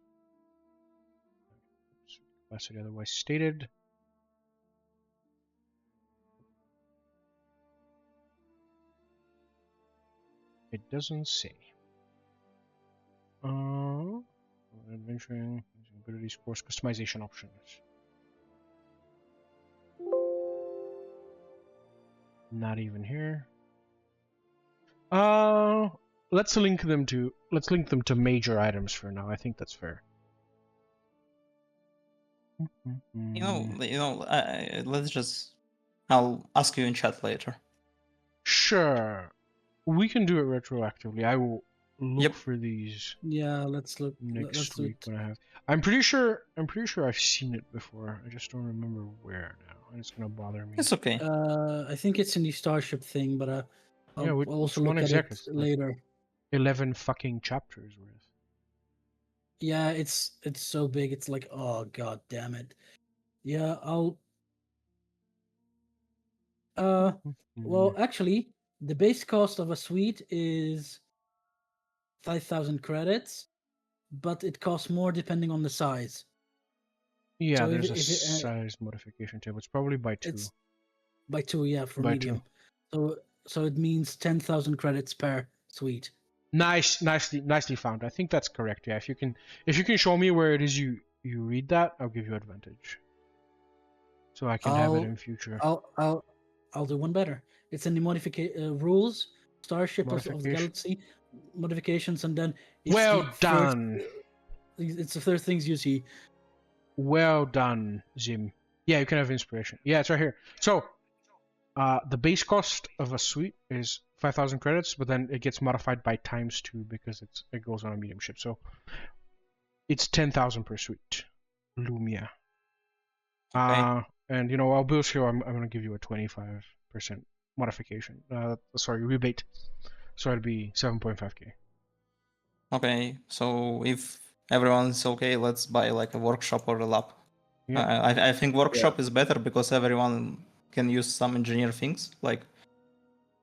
Capacity otherwise stated. It doesn't say. Adventuring, abilities, course, customization options. Not even here. Let's link them to major items for now. I think that's fair.
Let's just. I'll ask you in chat later.
Sure. We can do it retroactively. I will look
Yep.
for these
Yeah. Let's look.
next
Let's do
week
it.
when I have. I'm pretty sure I've seen it before. I just don't remember where now, and it's gonna bother me.
It's okay.
I think it's in the starship thing, but I'll,
Yeah,
I'll
which
also
one
look at
exactly?
it later.
11 fucking chapters worth.
Yeah, it's so big. It's like, oh god damn it. Yeah, I'll. Well, actually, the base cost of a suite is 5,000 credits, but it costs more depending on the size.
Yeah,
so
there's
if
a
it,
size modification table. It's probably by 2.
It's by 2, yeah, for
By
medium. So it means 10,000 credits per suite.
Nicely found. I think that's correct. Yeah, if you can show me where it is you read that, I'll give you advantage. So I can have it in future.
I'll do one better. It's in the rules, Starship of the
Modification.
Galaxy, modifications, and then it's
Well
the
done.
It's the third things you see.
Well done, Zim. Yeah, you can have inspiration. Yeah, it's right here. So, the base cost of a suite is 5,000 credits, but then it gets modified by ×2 because it goes on a medium ship. So, it's 10,000 per suite. Lumiya.
Okay.
And I'll bill you. I'm gonna give you a 25% modification. Sorry, rebate. So it'll be 7.5k.
Okay. So if everyone's okay, let's buy like a workshop or a lab.
Yeah.
I think workshop is better because everyone can use some engineer things like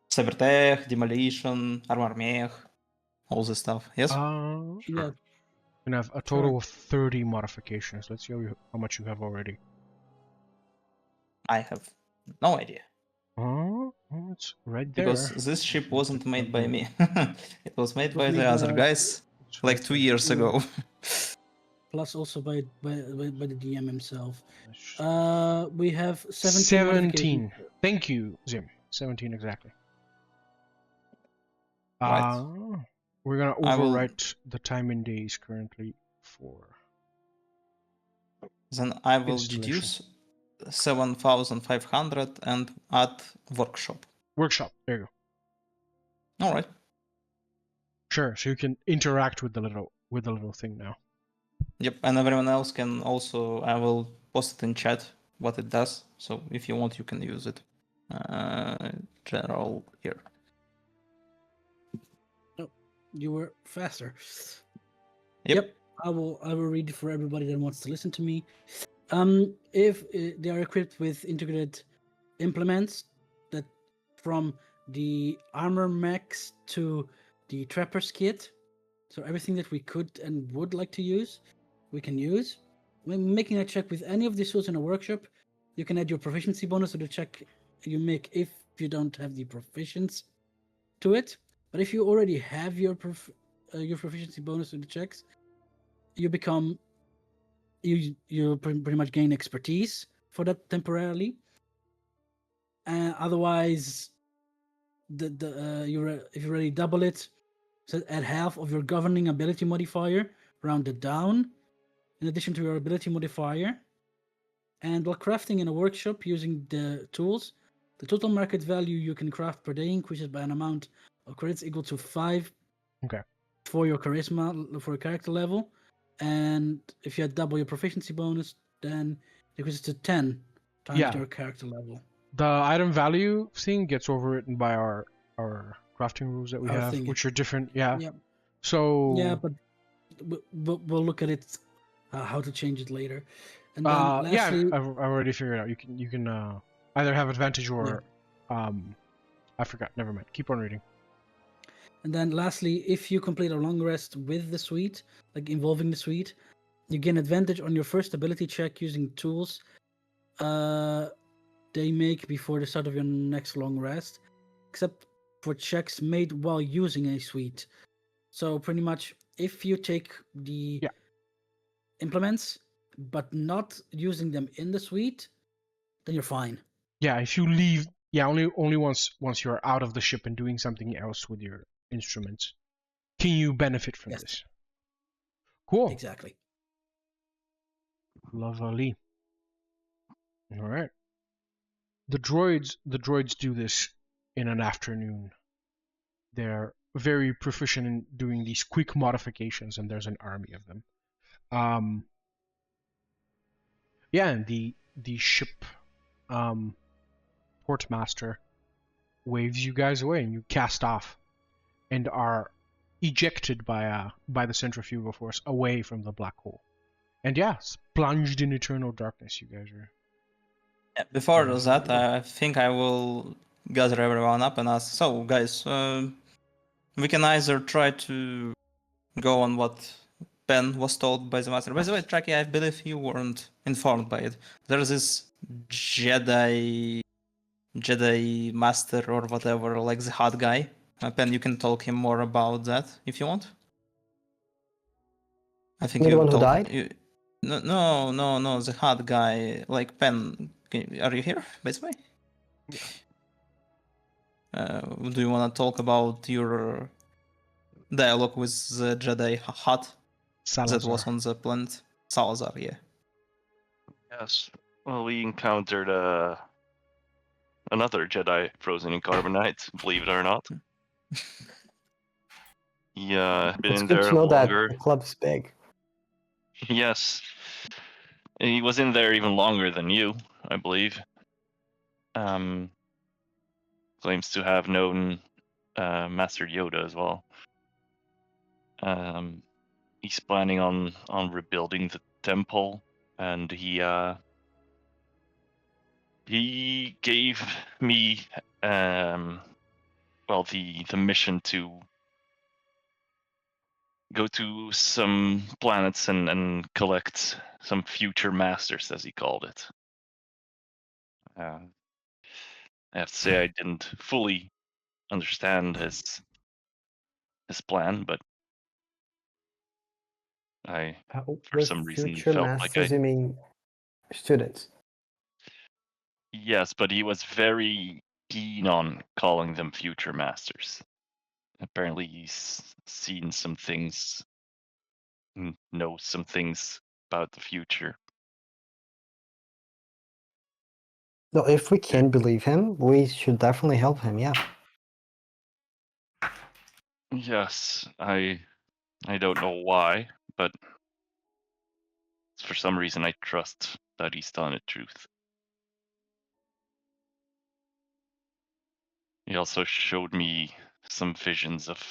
cybertech, demolition, armor mech, all this stuff. Yes.
Yeah,
And have a total of 30 modifications. Let's see how much you have already.
I have no idea
Oh, it's right there.
because this ship wasn't made by me. It was made by the
made
other
by-
guys
It's
like
right
2
there.
years ago.
plus also by the DM himself.
Let's just-
We have 17.
17. Thank you, Zim. 17 exactly.
Right.
We're gonna
I will-
overwrite the time in days currently for.
Then I will
Installation.
deduce 7,500 and add workshop.
Workshop. There you go.
All right.
Sure. So you can interact with the little thing now.
Yep, and everyone else can also. I will post it in chat what it does. So if you want, you can use it. General here.
You were faster.
Yep.
I will read it for everybody that wants to listen to me. If they are equipped with integrated implements that from the armor mechs to the trapper's kit, so everything that we could and would like to use, we can use. When making a check with any of these tools in a workshop, you can add your proficiency bonus to the check you make if you don't have the proficiency to it. But if you already have your proficiency bonus to the checks, you become you pretty much gain expertise for that temporarily. Otherwise, if you already double it, so add half of your governing ability modifier, rounded down, in addition to your ability modifier. And while crafting in a workshop using the tools, the total market value you can craft per day increases by an amount of credits equal to 5
Okay.
for your charisma for your character level. And if you had double your proficiency bonus, then it increases to 10 times
Yeah.
your character level.
The item value thing gets overwritten by our crafting rules that we
Our
have,
thing.
which are different. Yeah.
Yeah.
So
Yeah, but we'll look at it, how to change it later. And then
yeah,
lastly,
I've already figured it out. You can either have advantage or I forgot. Never mind. Keep on reading.
And then lastly, if you complete a long rest with the suite, like involving the suite, you gain advantage on your first ability check using tools they make before the start of your next long rest, except for checks made while using a suite. So pretty much, if you take the implements, but not using them in the suite, then you're fine.
Yeah, if you leave, only once you're out of the ship and doing something else with your instruments, can you benefit from this? Cool.
Exactly.
Lovely. All right. The droids do this in an afternoon. They're very proficient in doing these quick modifications, and there's an army of them. And the ship portmaster waves you guys away, and you cast off, and are ejected by the centrifugal force away from the black hole. And plunged in eternal darkness. You guys are.
Yeah, before that, I think I will gather everyone up and ask. So, guys, we can either try to go on what Penn was told by the master. By the way, Trakyy, I believe you weren't informed by it. There's this Jedi master or whatever, like the hot guy. Penn, you can talk him more about that if you want. I think
The one who died?
No, the hot guy, like Penn. Are you here, by the way?
Yeah.
Do you want to talk about your dialogue with the Jedi hut
Salazar.
that was on the planet? Salazar, yeah.
Yes. Well, we encountered another Jedi frozen in carbonite, believe it or not. Yeah, been
It's
in
good
there
to know
longer.
that the club's big.
Yes. He was in there even longer than you, I believe. Claims to have known Master Yoda as well. He's planning on rebuilding the temple, and he gave me the mission to go to some planets and collect some future masters, as he called it. I have to say I didn't fully understand his plan, but for some reason
Future
felt
masters,
like
you mean students?
Yes, but he was very keen on calling them future masters. Apparently he's seen some things, knows some things about the future.
No, if we can believe him, we should definitely help him, yeah.
Yes, I don't know why, but for some reason I trust that he's telling the truth. He also showed me some visions of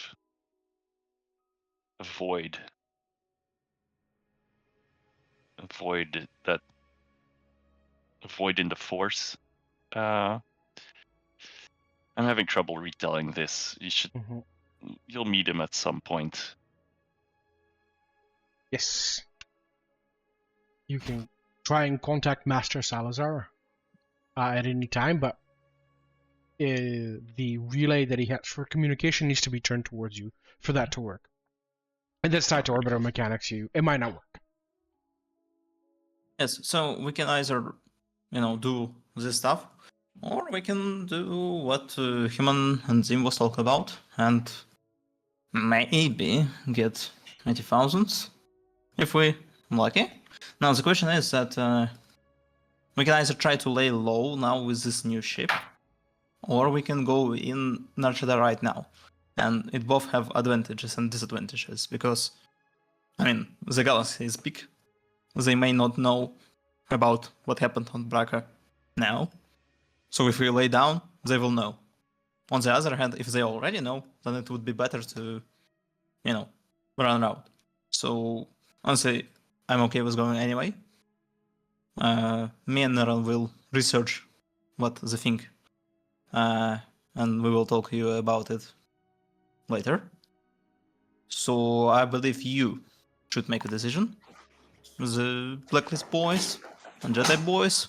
a void. A void in the Force. I'm having trouble retelling this. You'll meet him at some point.
Yes. You can try and contact Master Salazar at any time, but the relay that he has for communication needs to be turned towards you for that to work. And that's tied to orbital mechanics. It might not work.
Yes, so we can either, do this stuff, Or we can do what Human and Zim was talking about, and maybe get 80,000 if we lucky. Now the question is that we can either try to lay low now with this new ship, or we can go in Narchada right now. And it both have advantages and disadvantages, because, I mean, the galaxy is big. They may not know about what happened on Braca now. So if we lay down, they will know. On the other hand, if they already know, then it would be better to, run out. So, honestly, I'm okay with going anyway. Me and Neron will research what they think. And we will talk to you about it later. So I believe you should make a decision. The Blacklist boys and Jedi boys,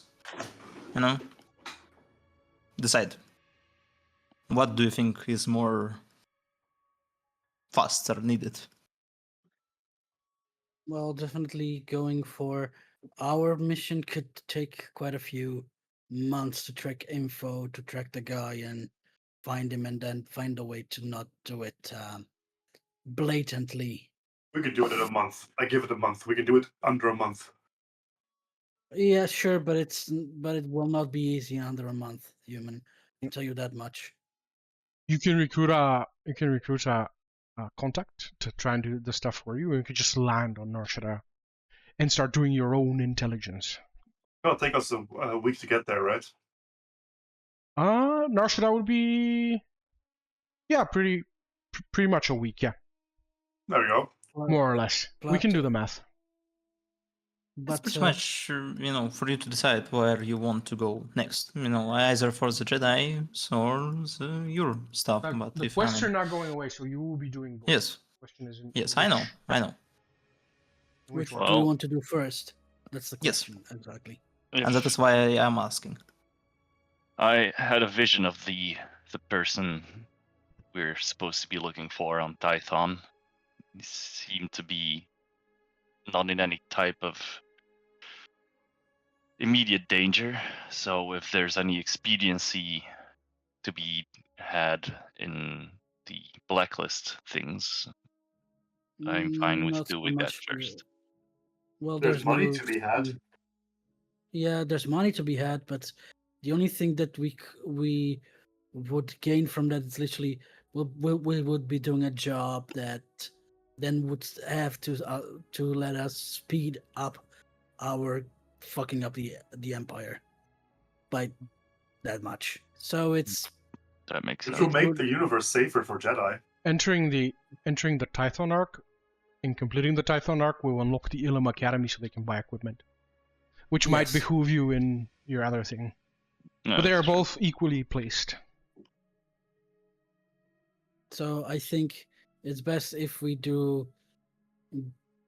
decide. What do you think is more faster needed?
Well, definitely going for our mission could take quite a few months to track info, to track the guy and find him, and then find a way to not do it blatantly.
We could do it in a month. I give it a month. We can do it under a month.
Yeah, sure, but it will not be easy under a month, Human. I can tell you that much.
You can recruit a contact to try and do the stuff for you, or you could just land on Narshada and start doing your own intelligence.
It'll take us a week to get there, right?
Narshada would be, pretty much a week, yeah,
There we go.
more or less. We can do the math.
It's pretty much, for you to decide where you want to go next. Either for the Jedi or your stuff. But
the quests are not going away, so you will be doing both.
Yes.
The question is
Yes, I know.
Which
one?
do you want to do first? That's the
Yes.
question, exactly.
And that is why I am asking.
I had a vision of the person we're supposed to be looking for on Tython. He seemed to be not in any type of immediate danger. So if there's any expediency to be had in the blacklist things, I'm fine with
Not so
doing that
much,
first.
Well,
There's money to
no
be had.
Yeah, there's money to be had, but the only thing that we would gain from that is literally we would be doing a job that then would have to let us speed up our fucking up the empire by that much. So it's
That makes
It
sense.
will make
would-
the universe safer for Jedi.
Entering the Tython arc and completing the Tython arc will unlock the Ilum Academy so they can buy equipment, which might
Yes.
behoove you in your other thing.
No,
But they are
that's true.
both equally placed.
so I think it's best if we do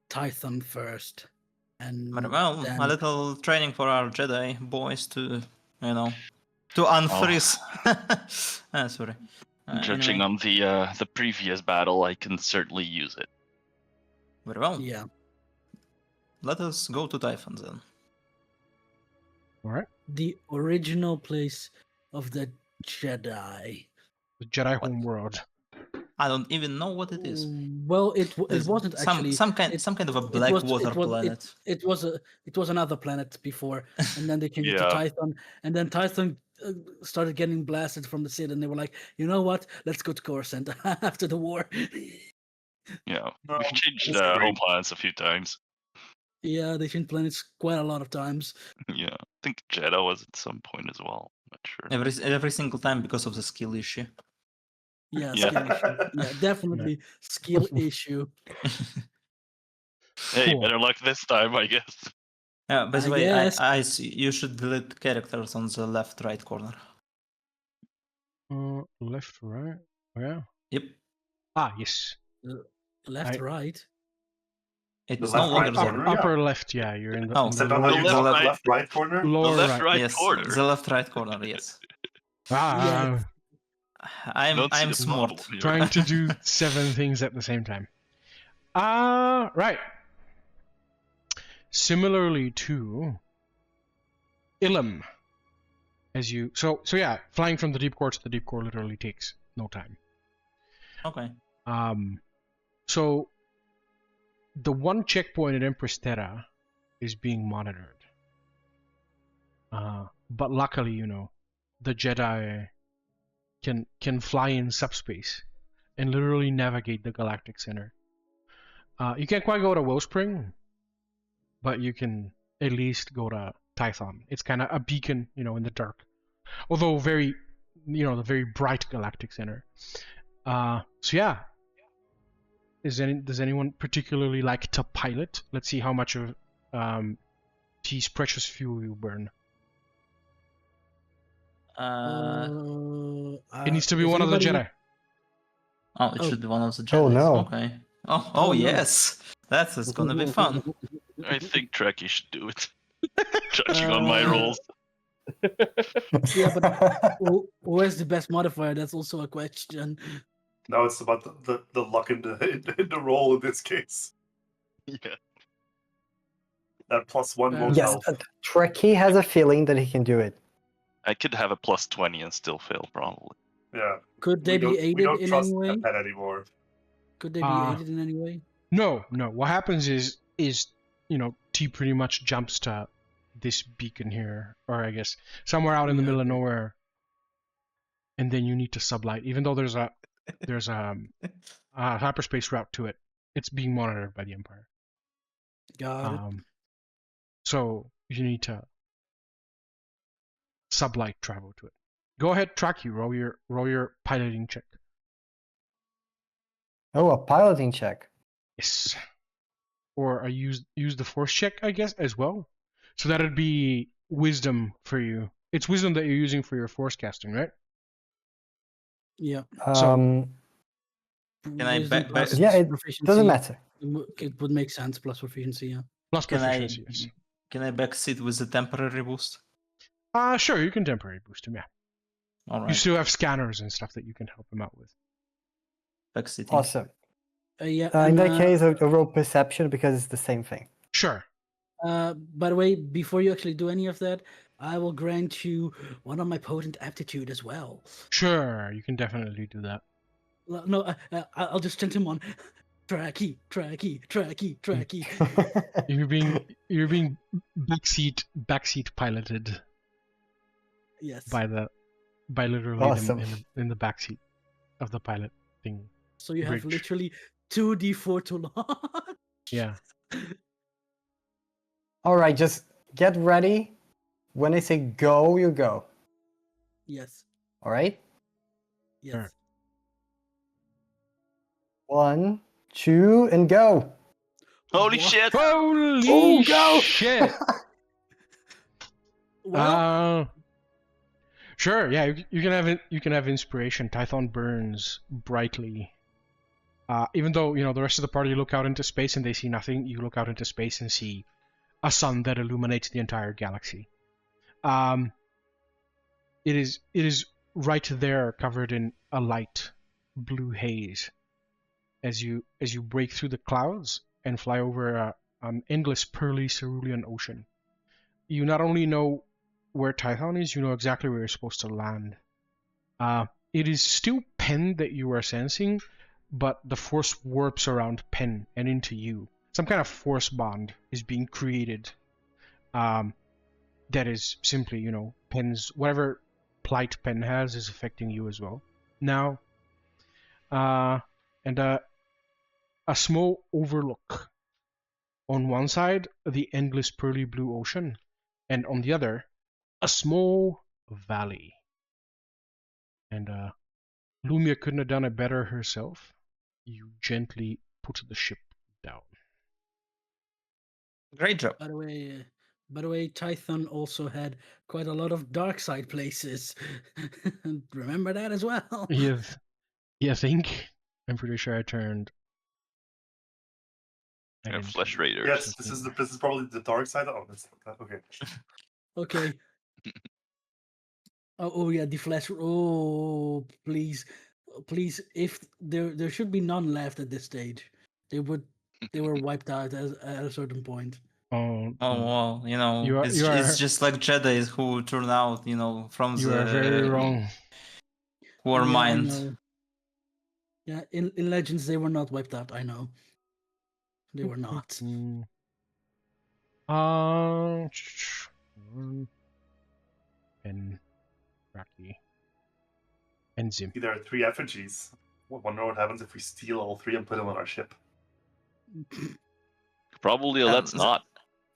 Tython first, and
But well,
then
a little training for our Jedi boys to unfreeze. Sorry.
Judging
Anyway,
on the previous battle, I can certainly use it.
very well.
yeah.
Let us go to Typhon then.
All right,
The original place of the Jedi.
the Jedi
What?
homeworld.
I don't even know what it is.
Well, it
There's
wasn't actually
some kind of a black water planet.
It was another planet before, and then they changed it to
Yeah.
Tython, and then Tython started getting blasted from the city, and they were like, you know what? Let's go to Coruscant after the war.
Yeah,
No,
we've changed
that's great.
home planets a few times.
Yeah, they changed planets quite a lot of times.
Yeah, I think Jeddah was at some point as well. Not sure.
Every single time because of the skill issue.
Yeah,
Yeah.
skill issue. Yeah, definitely skill issue.
Hey,
Cool.
better luck this time, I guess.
Yeah, by the
I
way,
guess.
I see you should delete characters on the left right corner.
Left, right. Yeah.
Yep.
Yes.
Left,
I-
right.
It's
The
no
left,
longer
right
there.
corner?
Upper left, yeah. You're in the,
Oh.
in
Is
the
that not how
lower,
you
left,
call it?
right.
Left, right corner?
lower
the left, right
Yes,
corner.
the left right corner, yes.
Ah,
Don't see
I'm
the
smart.
problem here.
trying to do 7 things at the same time. Right. Similarly to Ilum, as you so yeah, flying from the deep core to the deep core literally takes no time.
Okay.
So the one checkpoint at Empress Terra is being monitored. But luckily, you know, the Jedi can fly in subspace and literally navigate the galactic center. You can't quite go to Wellspring, but you can at least go to Tython. It's kind of a beacon, you know, in the dark. Although very, you know, the very bright galactic center. So yeah. Does anyone particularly like to pilot? Let's see how much of T's precious fuel you burn. It needs to be
does
one of the
anybody-
Jedi.
Oh, it
Oh.
should be one of the Jedis.
Oh, no.
Okay. Oh
Oh, no.
yes. That is gonna be fun.
I think Trakyy should do it. Judging on my rolls.
Yeah, but who has the best modifier? That's also a question.
Now it's about the luck in the roll in this case.
Yeah.
That +1 won't
Yes,
help.
Trakyy has a feeling that he can do it.
I could have a +20 and still fail, probably.
Yeah.
Could they be
we
aided
don't
in
trust
any way?
Penn anymore.
Could they be aided in any way?
No. What happens is you know, T pretty much jumps to this beacon here, or I guess somewhere out in the
Yeah,
middle of
okay.
nowhere, and then you need to sublight. Even though there's a hyperspace route to it, it's being monitored by the Empire.
Got it.
So you need to sublight travel to it. Go ahead, Trakyy. Roll your piloting check.
Oh, a piloting check.
Yes. Or I use the force check, I guess, as well. So that'd be wisdom for you. It's wisdom that you're using for your force casting, right?
Yeah.
Um,
Can I
Wisdom
back-
plus
yeah, it
proficiency.
doesn't matter.
It would make sense plus proficiency. Yeah.
Plus
Can I
proficiency, yes.
can I backseat with a temporary boost?
Sure, you can temporary boost him, yeah.
All
You
right.
still have scanners and stuff that you can help him out with.
Backseating.
Awesome.
Yeah.
In
and,
that case, I'll roll perception because it's the same thing.
Sure.
by the way, before you actually do any of that, I will grant you one of my potent aptitude as well.
Sure, you can definitely do that.
No, I'll just send him on. Trakyy.
You're being backseat piloted
Yes.
by literally
Awesome.
in the backseat of the pilot thing.
So you have
bridge.
literally 2d4 to launch.
Yeah.
All right, just get ready. When I say go, you go.
Yes.
All right?
Yes.
Sure.
1, 2, and go.
Holy
What?
shit!
Holy
Oh, go!
shit!
Well,
Sure. Yeah, you can have inspiration. Tython burns brightly. Even though you know the rest of the party look out into space and they see nothing, you look out into space and see a sun that illuminates the entire galaxy. It is right there, covered in a light blue haze. As you break through the clouds and fly over an endless pearly cerulean ocean, you not only know where Tython is, you know exactly where you're supposed to land. It is still Penn that you are sensing, but the force warps around Penn and into you. Some kind of force bond is being created. That is simply, you know, Penn's whatever plight Penn has is affecting you as well. Now, and a small overlook. On one side, the endless pearly blue ocean, and on the other, a small valley. And Lumiya couldn't have done it better herself. You gently put the ship down.
Great job.
by the way, Tython also had quite a lot of dark side places. Remember that as well.
You think? I'm pretty sure I turned. I didn't
Flesh
turn.
Raiders.
Yes, this is probably the dark side. Oh, that's okay.
Okay. Oh yeah, the flash. Oh, please. If there should be none left at this stage. They were wiped out at a certain point.
Oh,
Oh wow, you know,
You are-
it's
you are-
it's just like Jedi who turn out, you know, from
you
the
are very wrong.
war
Yeah, I
mind.
know. Yeah, in Legends they were not wiped out. I know. They were not.
Mm. And Trakyy. And Zim.
There are 3 effigies. I wonder what happens if we steal all 3 and put them on our ship.
Probably
Uh,
let's not.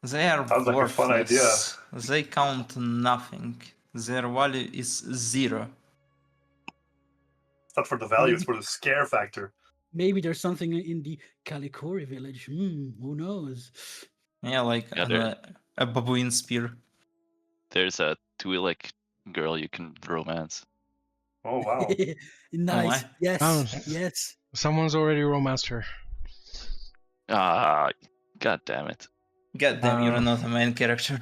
They are
Sounds like a fun
worthless. They count nothing. Their value is 0.
It's not for the value, it's for the scare factor.
Maybe there's something in the Kalikori village. Who knows?
Yeah, like
Yeah,
a baboon spear.
There's a Twi'lek girl you can romance.
Oh, wow.
Nice.
my.
Yes.
Oh.
Yes.
Someone's already romanced her.
Ah, god damn it.
God damn, you're
Uh,
not a main character.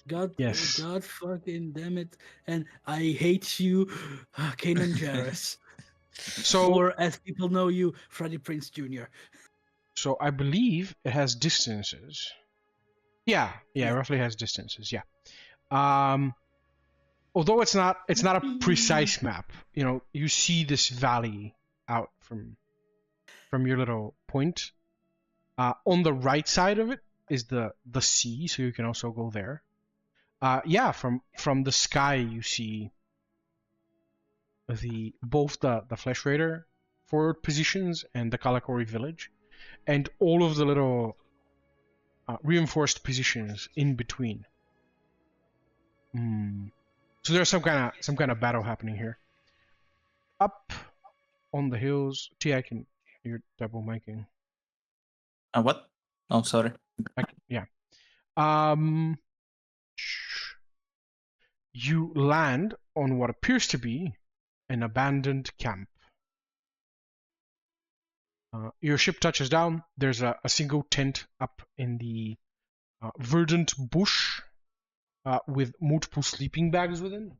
God.
Yes.
God fucking damn it! And I hate you, Kanan Jarrus.
So,
Or as people know you, Freddie Prinze Jr.
so I believe it has distances. Yeah,
Yeah.
it roughly has distances. Yeah. Although it's not a precise map. You know, you see this valley out from your little point. On the right side of it is the sea, so you can also go there. Yeah, from the sky you see both the Flesh Raider forward positions and the Kalikori village, and all of the little reinforced positions in between. So there's some kind of battle happening here. Up on the hills, you're double miking.
What? Oh, sorry.
Yeah. You land on what appears to be an abandoned camp. Your ship touches down. There's a single tent up in the verdant bush with multiple sleeping bags within.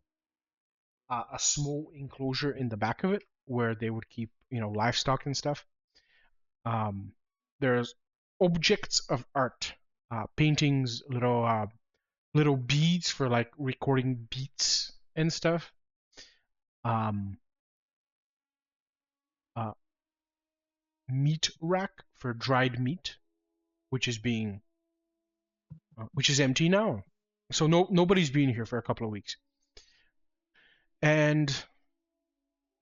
A small enclosure in the back of it where they would keep, livestock and stuff. There's objects of art, paintings, little beads for like recording beats and stuff. Meat rack for dried meat, which is empty now. So nobody's been here for a couple of weeks. And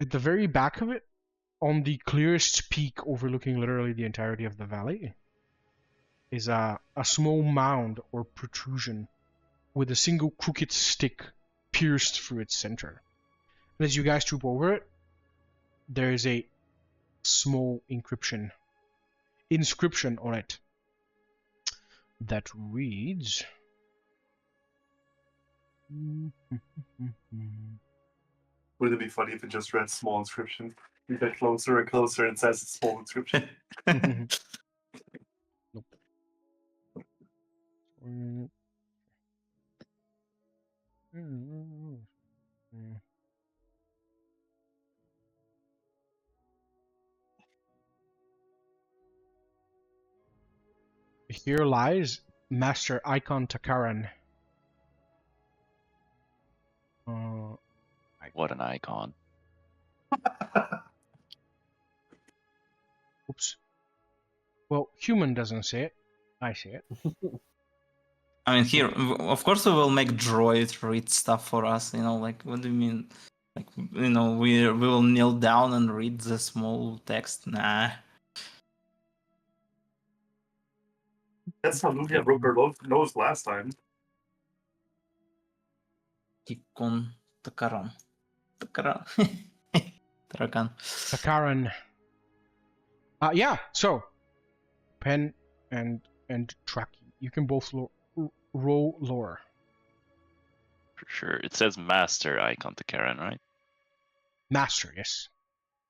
at the very back of it, on the clearest peak overlooking literally the entirety of the valley, is a small mound or protrusion with a single crooked stick pierced through its center. And as you guys troop over it, there is a small inscription on it that reads
Would it be funny if it just read small inscription? You get closer and closer and it says it's small inscription.
Nope. Here lies Master Icon Takaran.
What an icon.
Oops. Well, H.U.M.A.N doesn't say it. I say it.
I mean, here, of course, we will make droid read stuff for us. You know, like, what do you mean? Like, you know, we will kneel down and read the small text. Nah.
That's how Lumiya broke her nose last time.
Icon Takaran. Takaran.
Takaran. Yeah. So, Penn and Trakyy, you can both roll lore.
For sure. It says Master Icon to Karen, right?
Master, yes.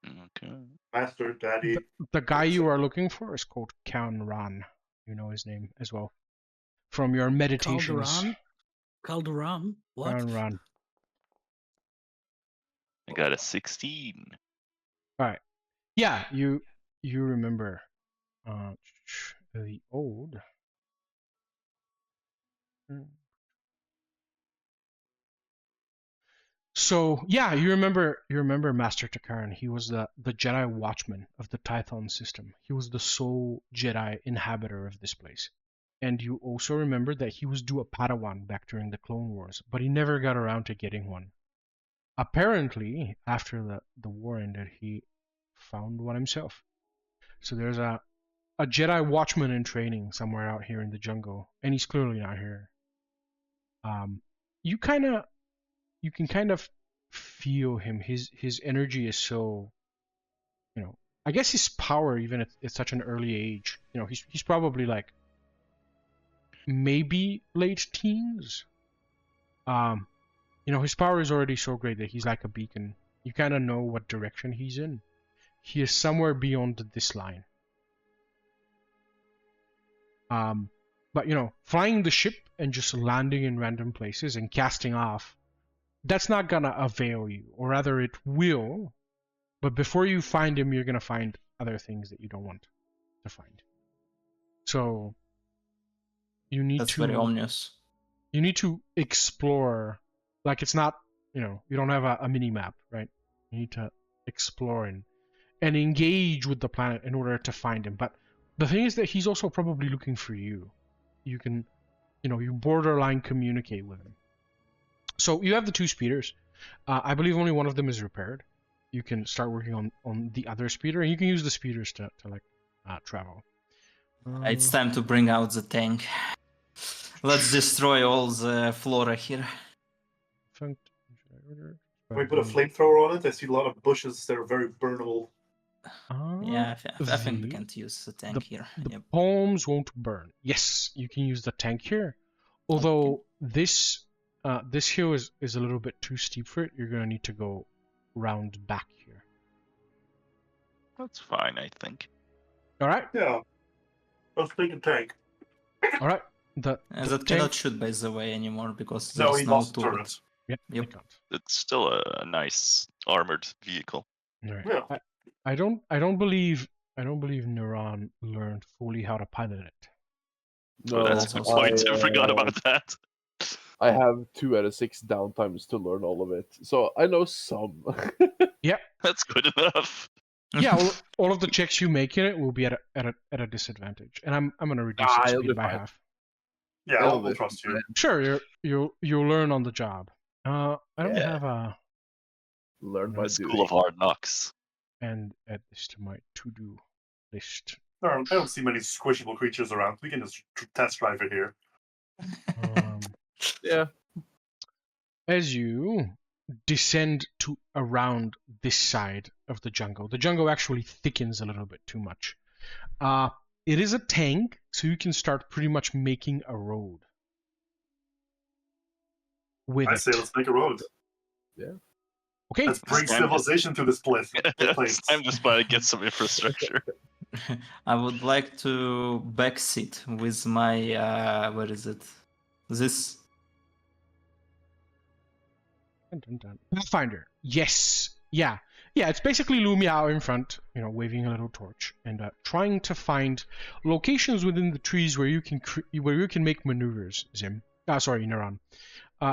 Okay.
Master, Daddy.
The guy you are looking for is called Ran. You know his name as well from your meditations.
Calderon? What?
Ran.
I got a 16.
All right. Yeah, you remember the old So yeah, you remember Master Takaran. He was the Jedi watchman of the Tython system. He was the sole Jedi inhabitor of this place. And you also remember that he was due a Padawan back during the Clone Wars, but he never got around to getting one. Apparently, after the war ended, he found one himself. So there's a Jedi watchman in training somewhere out here in the jungle, and he's clearly not here. You can kind of feel him. His energy is so, I guess his power, even at such an early age. He's probably like maybe late teens. His power is already so great that he's like a beacon. You kind of know what direction he's in. He is somewhere beyond this line. But flying the ship and just landing in random places and casting off, that's not gonna avail you, or rather it will, but before you find him, you're gonna find other things that you don't want to find. So you need
That's
to
very ominous.
You need to explore. Like, it's not, you don't have a mini map, right? You need to explore and engage with the planet in order to find him. But the thing is that he's also probably looking for you. You can, you borderline communicate with him. So you have the two speeders. I believe only one of them is repaired. You can start working on the other speeder, and you can use the speeders to travel.
It's time to bring out the tank. Let's destroy all the flora here.
Can we put a flamethrower on it? I see a lot of bushes that are very burnable.
Yeah, I think we can't use the tank here.
The palms won't burn. Yes, you can use the tank here. Although this hill is a little bit too steep for it. You're going to need to go round back here.
That's fine, I think.
All right?
Yeah. Let's take a tank.
All right. The
that cannot shoot, by the way, anymore because
No,
there's
he
no
lost
turret.
turret.
Yeah,
Yep.
I can't.
It's still a nice armored vehicle.
All right.
Yeah.
I don't believe Neron learned fully how to pilot it.
No,
That's a good point. I forgot about that.
I have 2 out of 6 downtimes to learn all of it, so I know some.
Yeah.
That's good enough.
Yeah, all of the checks you make in it will be at a disadvantage, and I'm gonna reduce its
it'll
speed
be
by
fine.
half.
Yeah,
It'll
I'll
be
trust you.
Sure, you'll learn on the job. I don't
Yeah.
have a
Learn by
School
doing.
of Hard Knocks.
and add this to my to-do list.
I don't see many squishable creatures around. We can just test drive it here.
Yeah.
As you descend to around this side of the jungle actually thickens a little bit too much. It is a tank, so you can start pretty much making a road with
I
it.
say let's make a road.
Yeah.
Okay.
Let's bring
Time
civilization to this place.
It's time to spy to get some infrastructure.
I would like to backseat with my where is it? This.
Pathfinder. Yes. Yeah. It's basically Lumiya out in front, waving a little torch and trying to find locations within the trees where you can make maneuvers. Neron.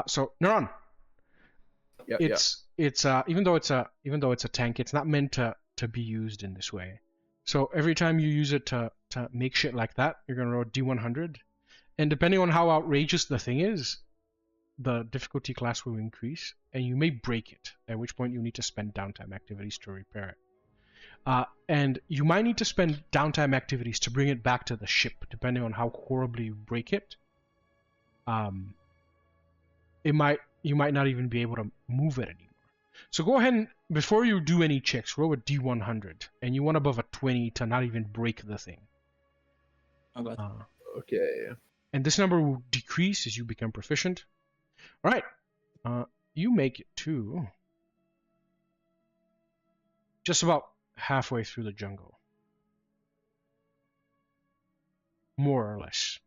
So Neron.
Yeah.
It's even though it's a tank, it's not meant to be used in this way. So every time you use it to make shit like that, you're gonna roll D100, and depending on how outrageous the thing is, the difficulty class will increase, and you may break it, at which point you need to spend downtime activities to repair it. And you might need to spend downtime activities to bring it back to the ship, depending on how horribly you break it. You might not even be able to move it anymore. So go ahead and, before you do any checks, roll a D100, and you want above a 20 to not even break the thing.
Oh god.
Okay.
And this number will decrease as you become proficient. All right, you make it to just about halfway through the jungle, more or less.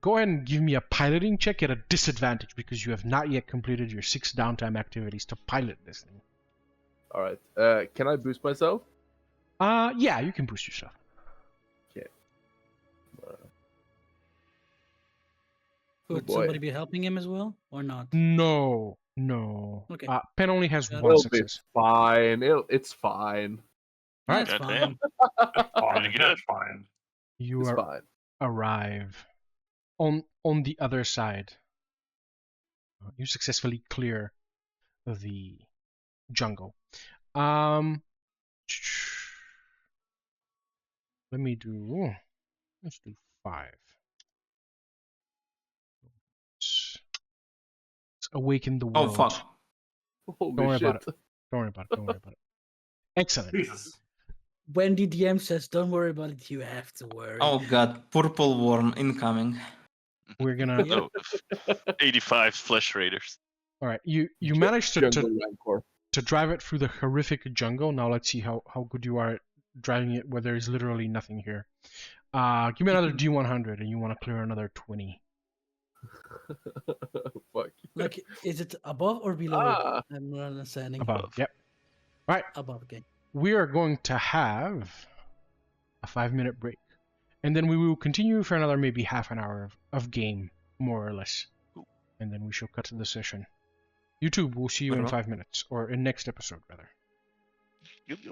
Go ahead and give me a piloting check at a disadvantage because you have not yet completed your 6 downtime activities to pilot this thing.
All right. Can I boost myself?
Yeah, you can boost yourself.
Okay.
Would
boy.
somebody be helping him as well, or not?
No, no.
Okay.
Penn only has
Got it.
one
It'll be
success.
fine. It's fine.
Alright.
That's
Goddamn.
fine.
Fine,
Pretty
that's
good.
fine.
You
It's
are
fine.
arrive on the other side. You successfully clear the jungle. Let me do. Let's do 5. Let's awaken the
Oh
world.
fuck.
Holy
Don't worry
shit.
about it. Don't worry about it. Don't worry about it. Excellent.
Jesus.
When the DM says, "Don't worry about it," you have to worry.
Oh god, purple worm incoming.
We're gonna.
Yep.
Oh, 85 flesh raiders.
All right. You managed
Jungle Rancor.
to drive it through the horrific jungle. Now let's see how good you are at driving it where there is literally nothing here. Give me another D100 and you want to clear another 20.
Fuck.
Like, is it above or below?
Ah.
I'm not understanding.
Above. Yep. Right.
Above, okay.
We are going to have a 5-minute break. And then we will continue for another maybe half an hour of game, more or less. And then we shall cut to the session. YouTube, we'll see you in
Right on.
5 minutes. Or in next episode, rather.